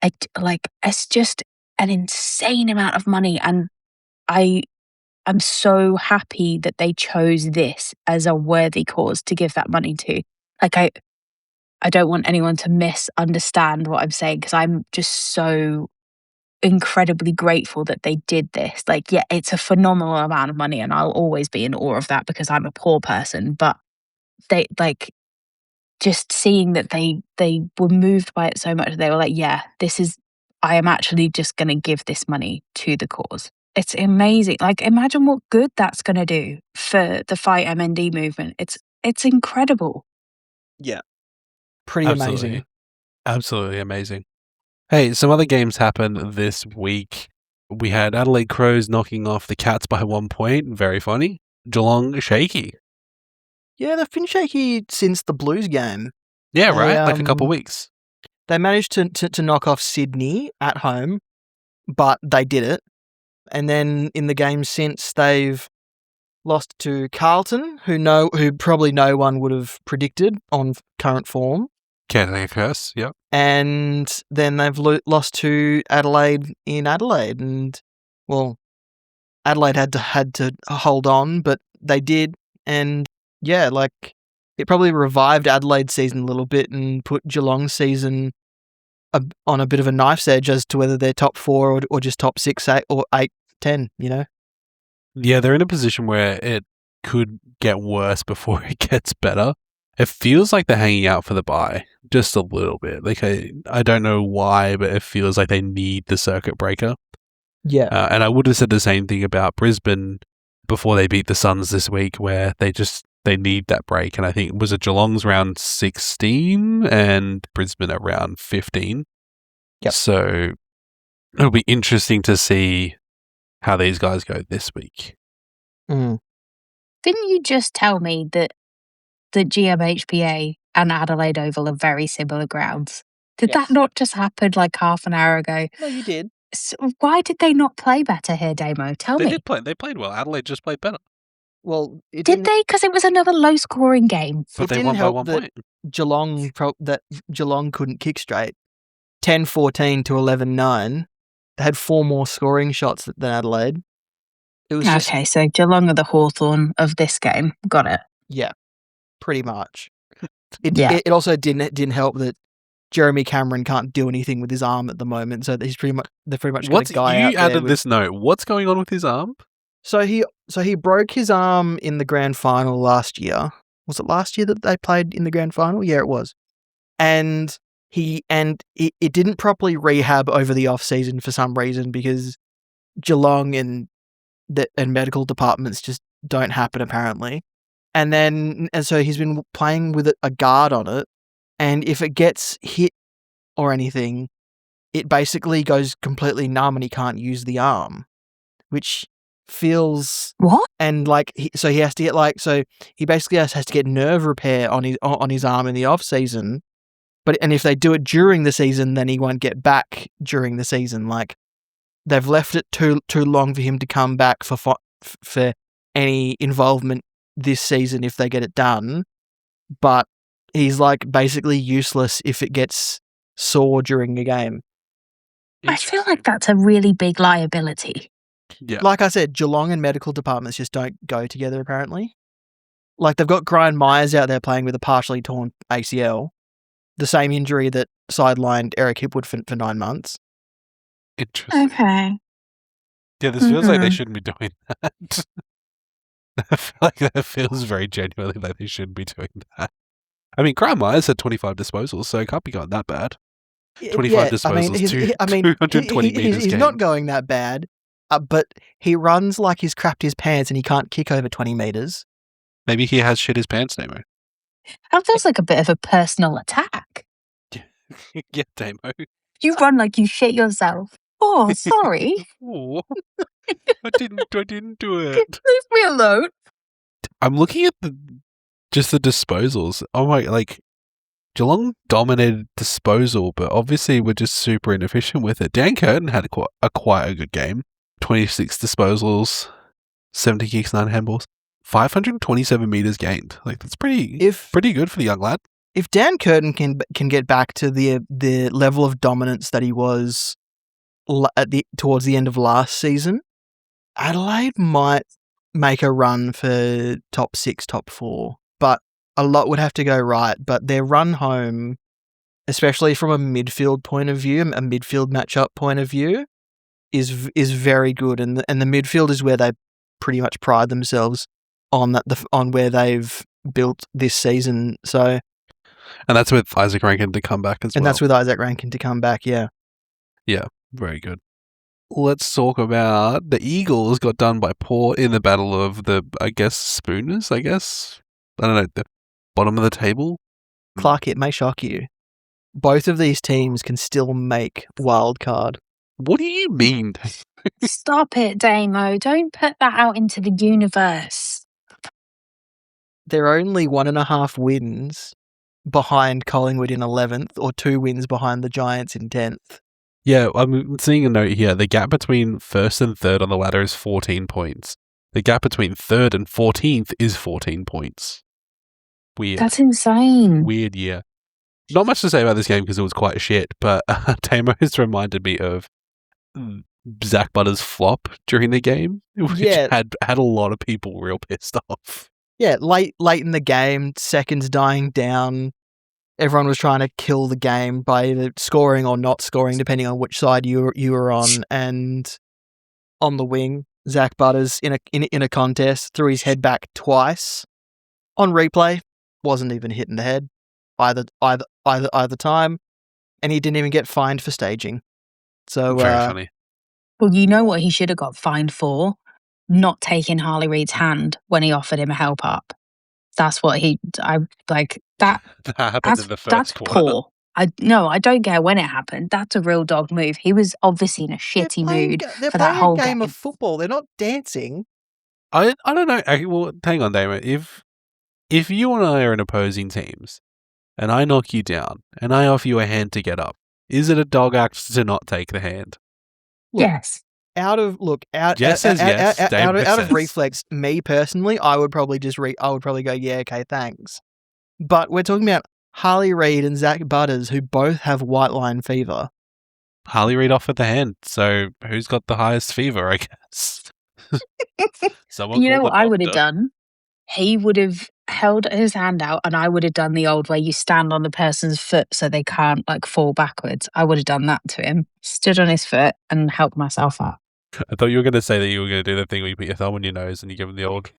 It's just an insane amount of money, and I'm so happy that they chose this as a worthy cause to give that money to. Like, I don't want anyone to misunderstand what I'm saying, because I'm just so incredibly grateful that they did this. Like, yeah, it's a phenomenal amount of money, and I'll always be in awe of that because I'm a poor person. But they, like, just seeing that they were moved by it so much, they were like, yeah, I am actually just going to give this money to the cause. It's amazing. Like, imagine what good that's going to do for the Fight MND movement. It's incredible. Yeah. Pretty amazing. Absolutely amazing. Hey, some other games happened this week. We had Adelaide Crows knocking off the Cats by 1 point. Very funny. Geelong shaky. Yeah, they've been shaky since the Blues game. Yeah, right? Like a couple of weeks. They managed to knock off Sydney at home, but they did it. And then in the game since, they've lost to Carlton, who probably no one would have predicted on current form. Caretaker curse, yep. And then they've lost to Adelaide in Adelaide. And, well, Adelaide had to hold on, but they did. And, yeah, like, it probably revived Adelaide's season a little bit and put Geelong's season on a bit of a knife's edge as to whether they're top 4 or just top 6, 8, or 8, 10, you know? Yeah, they're in a position where it could get worse before it gets better. It feels like they're hanging out for the bye, just a little bit. Like I don't know why, but it feels like they need the circuit breaker. Yeah. And I would have said the same thing about Brisbane before they beat the Suns this week, where they need that break. And I think it was Geelong's round 16 and Brisbane at round 15. Yep. So it'll be interesting to see how these guys go this week. Didn't you just tell me that the GMHBA and Adelaide Oval are very similar grounds? Did that not just happen like half an hour ago? No, you did. So why did they not play better here, Damo? Tell me. They played well. Adelaide just played better. Well, did they? Because it was another low-scoring game. But they won by 1 point. Geelong couldn't kick straight. 10-14 to 11-9. They had 4 more scoring shots than Adelaide. It was okay, so Geelong are the Hawthorn of this game. Got it. Yeah, pretty much. It also didn't help that Jeremy Cameron can't do anything with his arm at the moment, so they're pretty much got a guy out there. You added this note. What's going on with his arm? So he broke his arm in the grand final last year. Was it last year that they played in the grand final? Yeah, it was. And it didn't properly rehab over the off season for some reason, because Geelong and medical departments just don't happen apparently. And so he's been playing with a guard on it, and if it gets hit or anything, it basically goes completely numb and he can't use the arm, which feels what? And he has to get he basically has to get nerve repair on his arm in the off season. And if they do it during the season, then he won't get back during the season. Like, they've left it too long for him to come back for any involvement this season if they get it done. But he's basically useless if it gets sore during a game. I feel like that's a really big liability. Yeah. Like I said, Geelong and medical departments just don't go together apparently. Like, they've got Brian Myers out there playing with a partially torn ACL. The same injury that sidelined Eric Hipwood for 9 months. Interesting. Okay. Yeah, this feels like they shouldn't be doing that. I feel like that feels very genuinely like they shouldn't be doing that. I mean, Graham Myers had 25 disposals, so it can't be going that bad. 25 disposals, 220 meters. He's not going that bad, but he runs like he's crapped his pants and he can't kick over 20 meters. Maybe he has shit his pants, Damo. That feels like a bit of a personal attack. Yeah, Damo. You run like you shit yourself. Oh, sorry. Oh, I didn't do it. Leave me alone. I'm looking at the disposals. Oh my, Geelong dominated disposal, but obviously we're just super inefficient with it. Dan Curtin had quite a good game. 26 disposals, 70 kicks, 9 handballs, 527 meters gained. That's pretty good for the young lad. If Dan Curtin can get back to the level of dominance that he was towards the end of last season, Adelaide might make a run for top 6, top 4, but a lot would have to go right. But their run home, especially from a midfield point of view, a midfield matchup point of view, is very good, and the midfield is where they pretty much pride themselves on where they've built this season. So, and that's with Isaac Rankin to come back as well. And that's with Isaac Rankin to come back, yeah. Yeah, very good. Let's talk about the Eagles got done by Port in the battle of the, Spooners, I don't know, the bottom of the table. Clark, it may shock you. Both of these teams can still make wild card. What do you mean? Stop it, Damo. Don't put that out into the universe. They're only 1.5 wins behind Collingwood in 11th, or 2 wins behind the Giants in 10th. Yeah, I'm seeing a note here. The gap between first and third on the ladder is 14 points. The gap between 3rd and 14th is 14 points. Weird. That's insane. Weird year. Not much to say about this game because it was quite shit, but Damo has reminded me of Zach Butter's flop during the game, which had a lot of people real pissed off. Yeah, late in the game, seconds dying down. Everyone was trying to kill the game by either scoring or not scoring, depending on which side you were on. And on the wing, Zach Butters in a contest threw his head back twice. On replay, wasn't even hitting the head either time, and he didn't even get fined for staging. So very funny. Well, you know what he should have got fined for? Not taking Harley Reid's hand when he offered him a help up. That's what that happened in the first that's quarter. poor. I don't care when it happened. That's a real dog move. He was obviously in a shitty mood for that whole game. They're playing a game game of football. They're not dancing. I don't know. Well, hang on, Damo. If you and I are in opposing teams, and I knock you down, and I offer you a hand to get up, is it a dog act to not take the hand? Look, yes. Out of reflex, me personally, I would probably go, yeah, okay, thanks. But we're talking about Harley Reid and Zach Butters, who both have white line fever. Harley Reid offered the hand, so who's got the highest fever, I guess? You know what I would have done? He would have held his hand out, and I would have done the old where you stand on the person's foot so they can't fall backwards. I would have done that to him, stood on his foot and helped myself up. I thought you were going to say that you were going to do the thing where you put your thumb on your nose and you give him the old...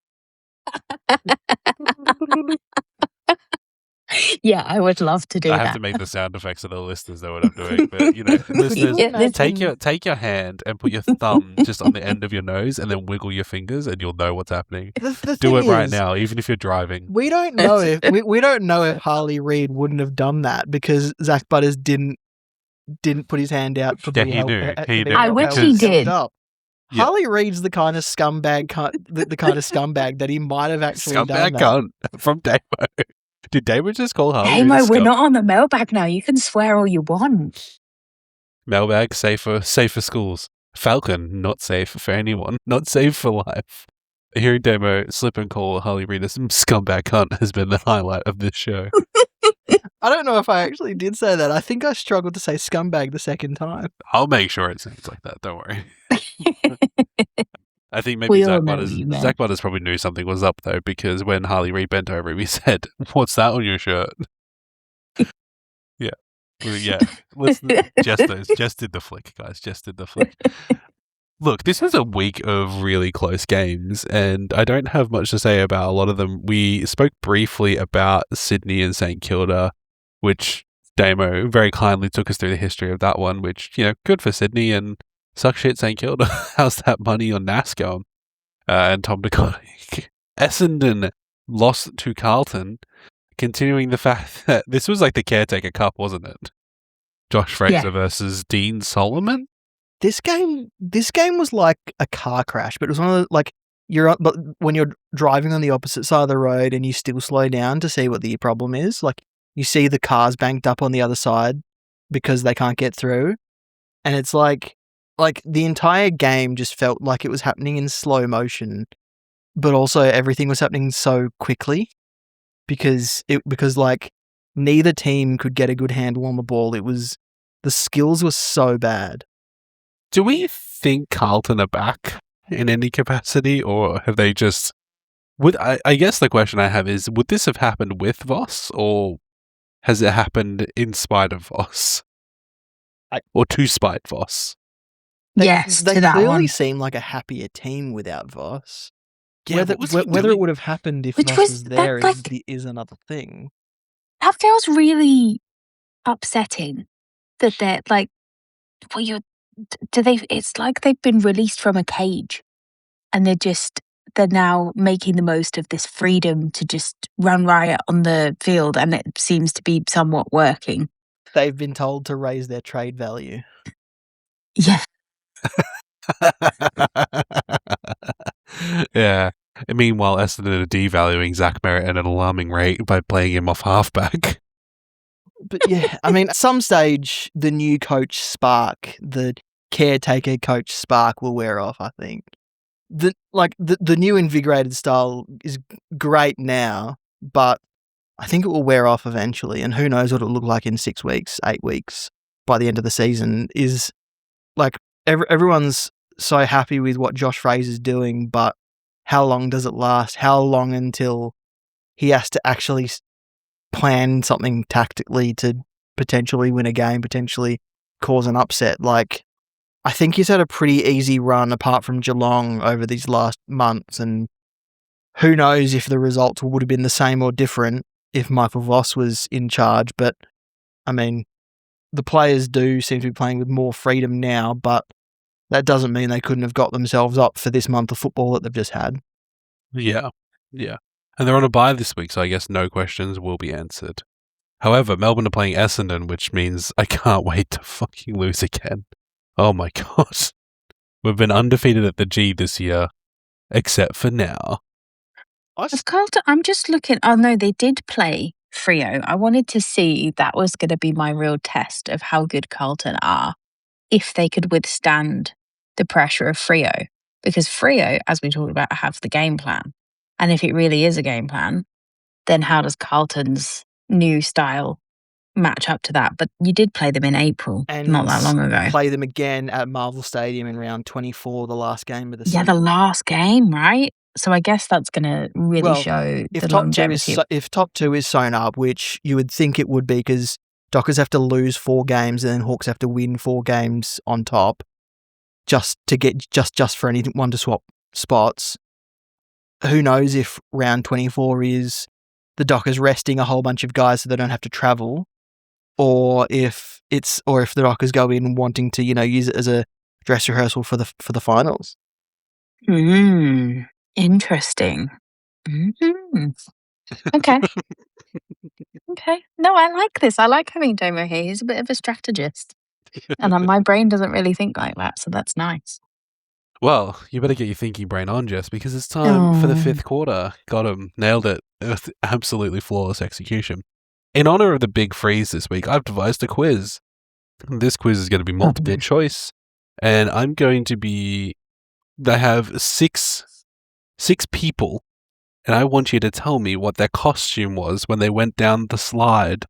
Yeah, I would love to do that. I have to make the sound effects of the listeners know what I'm doing, but listeners, take your hand and put your thumb just on the end of your nose and then wiggle your fingers and you'll know what's happening. Do it right now, even if you're driving. We don't know if Harley Reid wouldn't have done that because Zach Butters didn't put his hand out for he knew. I wish he did. Yeah. Harley Reid's the kind of scumbag that he might have actually done that. Scumbag cunt from Damo. Did Damo just call Harley? Hey, Mo, we're not on the mailbag now. You can swear all you want. Mailbag, safe for schools. Falcon, not safe for anyone. Not safe for life. Hearing Damo slip and call Harley Reid a scumbag cunt has been the highlight of this show. I don't know if I actually did say that. I think I struggled to say scumbag the second time. I'll make sure it sounds like that. Don't worry. I think maybe Zach Butters probably knew something was up, though, because when Harley Reid bent over him, he said, "What's that on your shirt?" Yeah. Jess did the flick, guys. Jess did the flick. Look, this is a week of really close games, and I don't have much to say about a lot of them. We spoke briefly about Sydney and St Kilda, which Damo very kindly took us through the history of that one, which, good for Sydney and suck shit St Kilda. How's that money on NAS going? And Tom DeConnick. Essendon lost to Carlton, continuing the fact that this was like the Caretaker Cup, wasn't it? Josh Fraser versus Dean Solomon? This game was like a car crash, but it was one of the, but when you're driving on the opposite side of the road and you still slow down to see what the problem is, you see the cars banked up on the other side because they can't get through. And it's like the entire game just felt like it was happening in slow motion, but also everything was happening so quickly because neither team could get a good handle on the ball. The skills were so bad. Do we think Carlton are back in any capacity, or have they just... I guess the question I have is, would this have happened with Voss, or has it happened in spite of Voss? Or to spite Voss? They clearly seem like a happier team without Voss. Yeah, whether it would have happened if Voss was there is another thing. That feels really upsetting that they're it's like they've been released from a cage and they're now making the most of this freedom to just run riot on the field, and it seems to be somewhat working. They've been told to raise their trade value. Yeah. Yeah. Meanwhile, Essendon are devaluing Zach Merritt at an alarming rate by playing him off halfback. But yeah, at some stage, the new coach spark, the caretaker coach spark will wear off, I think. the new invigorated style is great now, but I think it will wear off eventually, and who knows what it'll look like in 6 weeks, 8 weeks by the end of the season. Is like everyone's so happy with what Josh Fraser's doing, but how long does it last? How long until he has to actually plan something tactically to potentially win a game, potentially cause an upset? Like, I think he's had a pretty easy run apart from Geelong over these last months, and who knows if the results would have been the same or different if Michael Voss was in charge. But, I mean, the players do seem to be playing with more freedom now, but that doesn't mean they couldn't have got themselves up for this month of football that they've just had. Yeah. And they're on a bye this week, so I guess no questions will be answered. However, Melbourne are playing Essendon, which means I can't wait to fucking lose again. Oh my god. We've been undefeated at the G this year, except for now. Of Carlton, I'm just looking. Oh no, they did play Freo. I wanted to see that was going to be my real test of how good Carlton are, if they could withstand the pressure of Freo. Because Freo, as we talked about, have the game plan. And if it really is a game plan, then how does Carlton's new style match up to that? But you did play them in April, And not that long ago. play them again at Marvel Stadium in round 24, the last game of the season. Yeah, the last game, right? So I guess that's going to really show if the top longevity. if top two is sewn up, which you would think it would be, because Dockers have to lose 4 games and then Hawks have to win 4 games on top, just to get just for anyone to swap spots. Who knows if round 24 is the Dockers resting a whole bunch of guys so they don't have to travel, or if the Dockers go in wanting to use it as a dress rehearsal for the finals. Interesting. Okay. Okay. No, I like this. I like having Damo here. He's a bit of a strategist. And my brain doesn't really think like that, so that's nice. Well, you better get your thinking brain on, Jess, because it's time for the 5th quarter. Got him. Nailed it. With absolutely flawless execution. In honor of the big freeze this week, I've devised a quiz. This quiz is going to be multiple choice, and I have six people, and I want you to tell me what their costume was when they went down the slide.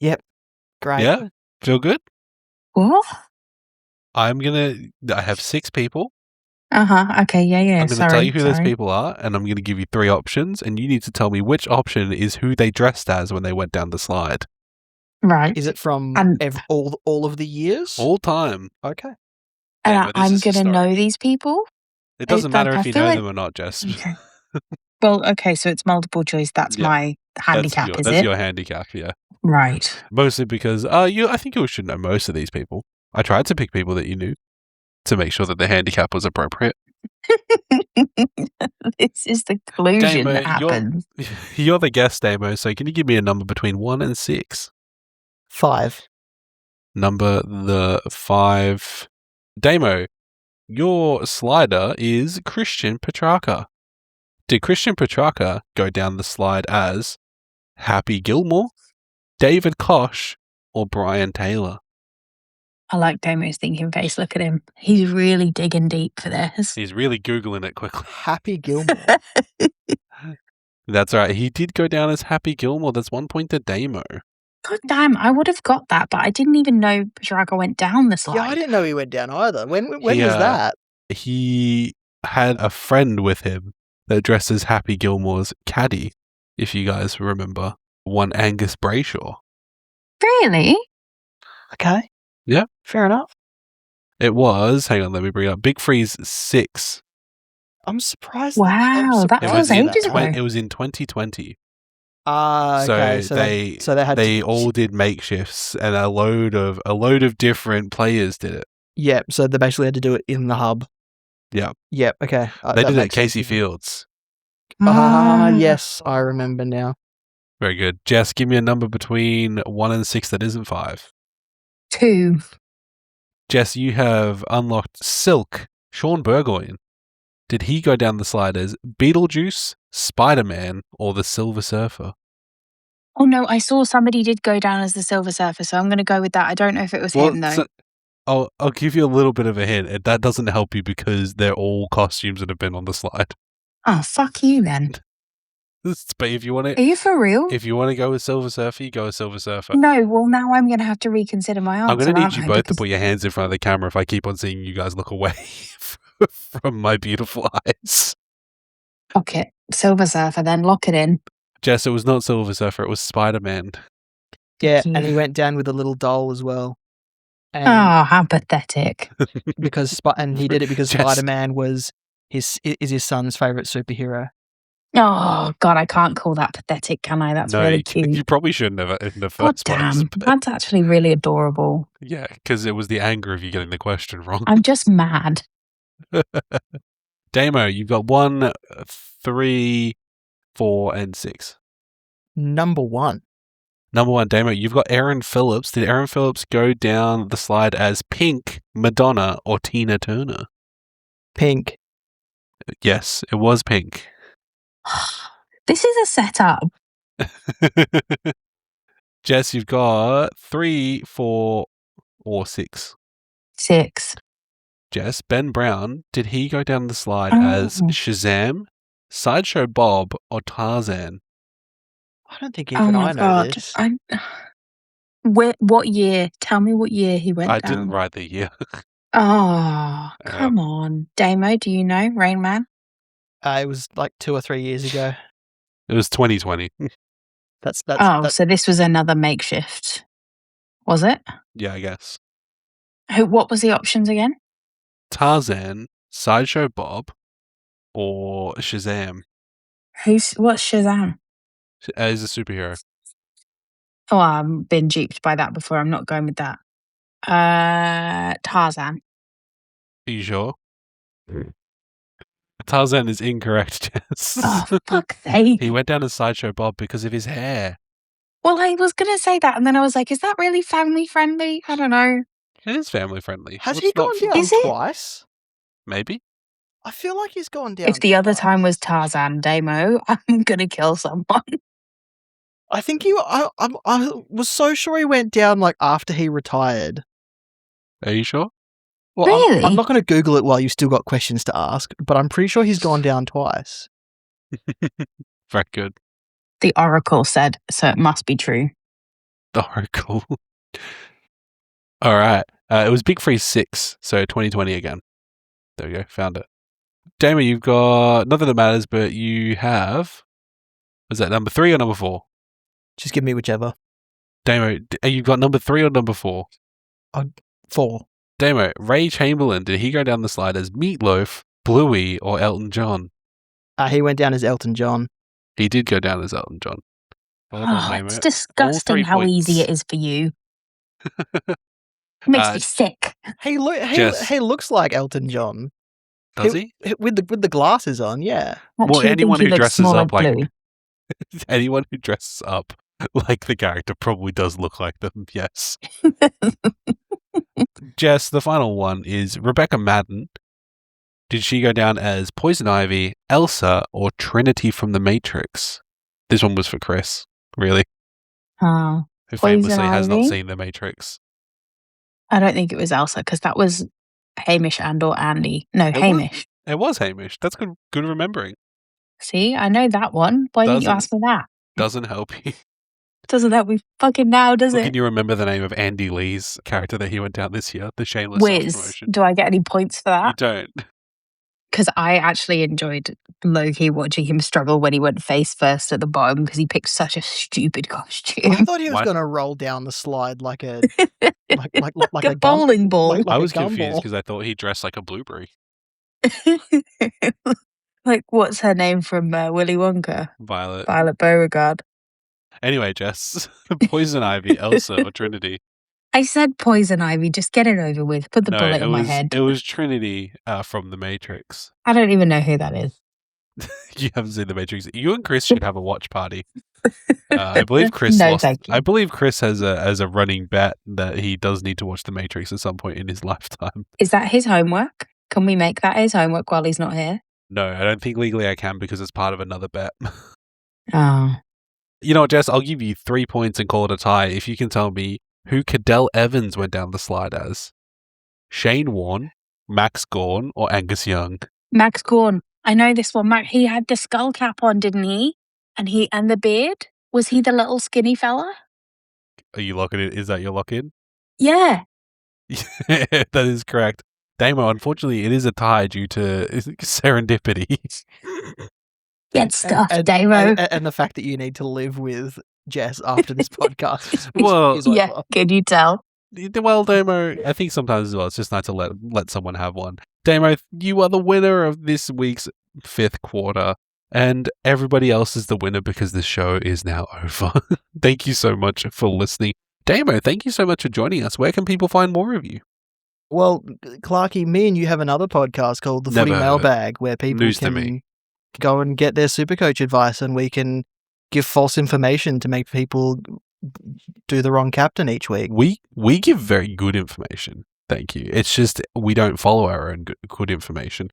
Yep. Great. Yeah? Feel good? What? I have 6 people. Okay, yeah. I'm going to tell you who those people are, and I'm going to give you 3 options, and you need to tell me which option is who they dressed as when they went down the slide. Right. Is it from all of the years? All time. Okay. And I'm going to know these people? It doesn't matter if you know them or not, Jess. Okay. Well, okay, so it's multiple choice. That's my handicap, is it? That's your handicap, yeah. Right. Mostly because I think you should know most of these people. I tried to pick people that you knew to make sure that the handicap was appropriate. This is the collusion Damo, that happens. You're the guest, Damo, so can you give me a number between 1 and 6? 5. Number 5. Damo, your slider is Christian Petrarca. Did Christian Petrarca go down the slide as Happy Gilmore, David Koch, or Brian Taylor? I like Damo's thinking face. Look at him. He's really digging deep for this. He's really Googling it quickly. Happy Gilmore. That's right. He did go down as Happy Gilmore. That's 1 point to Damo. God damn, I would have got that, but I didn't even know Petrarca went down the slide. Yeah, I didn't know he went down either. When was that? He had a friend with him that dressed as Happy Gilmore's caddy, if you guys remember. One Angus Brayshaw. Really? Okay. Yeah. Fair enough. It was, hang on, let me bring it up. Big Freeze 6. I'm surprised. Wow, that was ages ago. It was in 2020. Okay. So they all did makeshifts, and a load of different players did it. Yeah, so they basically had to do it in the hub. Yeah. Yep, okay. They did it at Casey Fields. Yes, I remember now. Very good. Jess, give me a number between 1 and 6 that isn't 5. 2. Jess, you have unlocked Silk, Sean Burgoyne. Did he go down the slide as Beetlejuice, Spider-Man, or the Silver Surfer? Oh no, I saw somebody did go down as the Silver Surfer, so I'm going to go with that. I don't know if it was him though. I'll give you a little bit of a hint. That doesn't help you because they're all costumes that have been on the slide. Oh, fuck you then. But if you want Are to, you for real? if you want to go with Silver Surfer, you go with Silver Surfer. No, well, now I'm going to have to reconsider my answer. I'm going to need aren't you I? both to Because- put your hands in front of the camera if I keep on seeing you guys look away from my beautiful eyes. Fuck it. Silver Surfer, then lock it in. Jess, it was not Silver Surfer, it was Spider-Man. Yeah, you. and he went down with a little doll as well. And Oh, how pathetic. and he did it because Jess. Spider-Man is his son's favorite superhero. Oh, God, I can't call that pathetic, can I? That's No, really cute. you probably shouldn't have in the God first place. damn, but- that's actually really adorable. yeah, because it was the anger of you getting the question wrong. I'm just mad. Damo, you've got 1, 3, 4, and 6. Number 1. Number 1, Damo, you've got Aaron Phillips. Did Aaron Phillips go down the slide as Pink, Madonna, or Tina Turner? Pink. Yes, it was Pink. This is a setup. Jess, you've got 3, 4, or 6. 6. Jess, Ben Brown, did he go down the slide as Oh. Shazam, Sideshow Bob, or Tarzan? I don't think Oh even my I know God. this. What year? Tell me what year he went I down. didn't write the year. Oh, come on. Damo, do you know? Rain Man? It was like 2 or 3 years ago. It was 2020. That's So this was another makeshift. Was it? Yeah, I guess. What was the options again? Tarzan, Sideshow Bob, or Shazam What's Shazam? as a superhero. Oh, I've been duped by that before. I'm not going with that. Tarzan. Are you sure? Tarzan is incorrect, Jess. Oh, fuck's sake. He went down as Sideshow Bob because of his hair. Well, I was going to say that, and then I was like, is that really family friendly? I don't know. It is family friendly. Has What's he not gone fa- down Is it? twice? Maybe. I feel like he's gone down. If the other twice. time was Tarzan, Damo, I'm going to kill someone. I think I was so sure he went down like after he retired. Are you sure? Well, Really? I'm not going to Google it while you've still got questions to ask, but I'm pretty sure he's gone down twice. Very good. The Oracle said, so it must be true. The Oracle. All right. It was Big Free 6, so 2020 again. There we go. Found it. Damo, you've got, not that it matters, but you have, was that number 3 or number 4? Just give me whichever. Damo, you've got number 3 or number 4? 4. Damo, Ray Chamberlain, did he go down the slide as Meatloaf, Bluey, or Elton John? He went down as Elton John. He did go down as Elton John. Well done, Oh, Damo. it's All disgusting 3 how easy points. it is for you. It makes me sick. He Jess. he looks like Elton John. Does he? With the glasses on, yeah. What Well, do you anyone think he who looks dresses more up like Bluey? anyone who dresses up like the character probably does look like them, yes. Jess, the final one is Rebecca Madden. Did she go down as Poison Ivy, Elsa, or Trinity from The Matrix? This one was for Chris, really, Oh, who Poison famously has not Ivy? seen The Matrix. I don't think it was Elsa because that was Hamish and or Andy. No, was? Hamish. It was Hamish. That's good remembering. See, I know that one. Why didn't you Doesn't- ask me that? Doesn't help you. Doesn't help me fucking now, does Well, it? can you remember the name of Andy Lee's character that he went down this year? The shameless Wiz. self-promotion. Do I get any points for You that? don't. Because I actually enjoyed low-key watching him struggle when he went face first at the bottom because he picked such a stupid I costume. thought he was What? going to roll down the slide like a like like a gum- bowling ball. like I a was gumball. confused because I thought he dressed like a blueberry. Like, what's her name from Willy Wonka? Violet. Violet Beauregard. Anyway, Jess, Poison Ivy, Elsa, or Trinity? I said Poison Ivy. Just get it over with. Put the bullet it in was my head. it was Trinity from The Matrix. I don't even know who that is. You haven't seen The Matrix. You and Chris should have a watch party. I believe Chris No, lost. thank you. I believe Chris has a running bet that he does need to watch The Matrix at some point in his lifetime. Is that his homework? Can we make that his homework while he's not here? No, I don't think legally I can because it's part of another bet. Oh. You know what, Jess? I'll give you 3 points and call it a tie if you can tell me who Cadell Evans went down the slide as. Shane Warne, Max Gawn, or Angus Young? Max Gawn. I know this one. He had the skull cap on, didn't he? And the beard. Was he the little skinny fella? Are you locking in? Is that your lock in? Yeah. That is correct. Damo, unfortunately, it is a tie due to serendipity. Get stuffed, and, Damo. and the fact that you need to live with Jess after this podcast. Well, Yeah, can you tell? Well, Damo, I think sometimes as well, it's just nice to let someone have one. Damo, you are the winner of this week's 5th quarter, and everybody else is the winner because the show is now over. Thank you so much for listening. Damo, thank you so much for joining us. Where can people find more of you? Well, Clarky, me and you have another podcast called The Footy Mailbag where people can go and get their Supercoach advice, and we can give false information to make people do the wrong captain each week. We give very good information. Thank you. It's just we don't follow our own good information.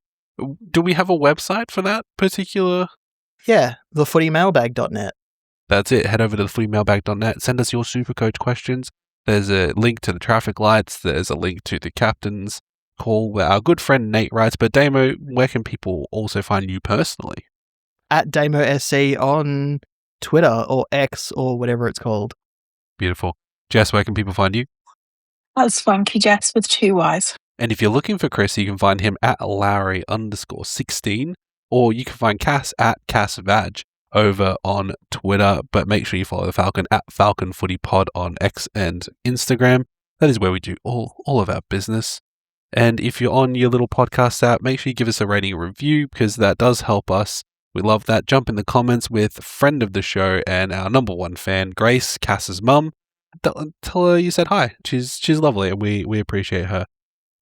Do we have a website for that particular? Yeah, thefootymailbag.net. That's it. Head over to thefootymailbag.net. Send us your Supercoach questions. There's a link to the traffic lights. There's a link to the captain's call where our good friend Nate writes. But Damo, where can people also find you personally? At DamoSC on Twitter or X or whatever it's called. Beautiful. Jess, where can people find you? That's Swanky Jess with 2 Ys. And if you're looking for Chris, you can find him at Lowry_16, or you can find Cass at CassVag over on Twitter. But make sure you follow the Falcon at Falcon Footy Pod on X and Instagram. That is where we do all of our business. And if you're on your little podcast app, make sure you give us a rating and review because that does help us. We love that. Jump in the comments with friend of the show and our number 1 fan, Grace, Cass's mum. Tell her you said hi. She's lovely and we appreciate her.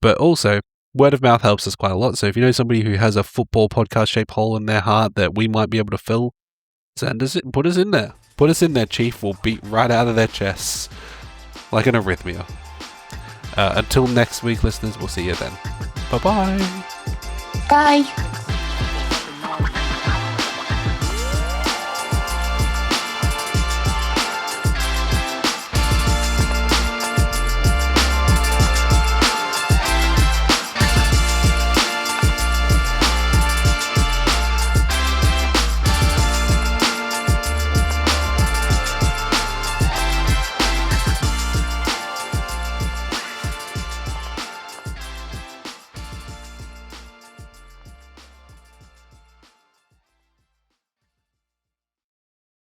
But also, word of mouth helps us quite a lot. So if you know somebody who has a football podcast shaped hole in their heart that we might be able to fill, put us in there. Put us in there, Chief. We'll beat right out of their chests like an arrhythmia. Until next week, listeners, we'll see you then. Bye-bye. Bye.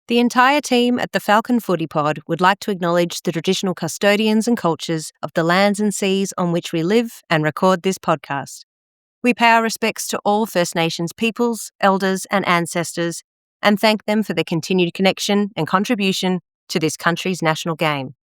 The entire team at the Falcon Footy Pod would like to acknowledge the traditional custodians and cultures of the lands and seas on which we live and record this podcast. We pay our respects to all First Nations peoples, elders and ancestors, and thank them for their continued connection and contribution to this country's national game.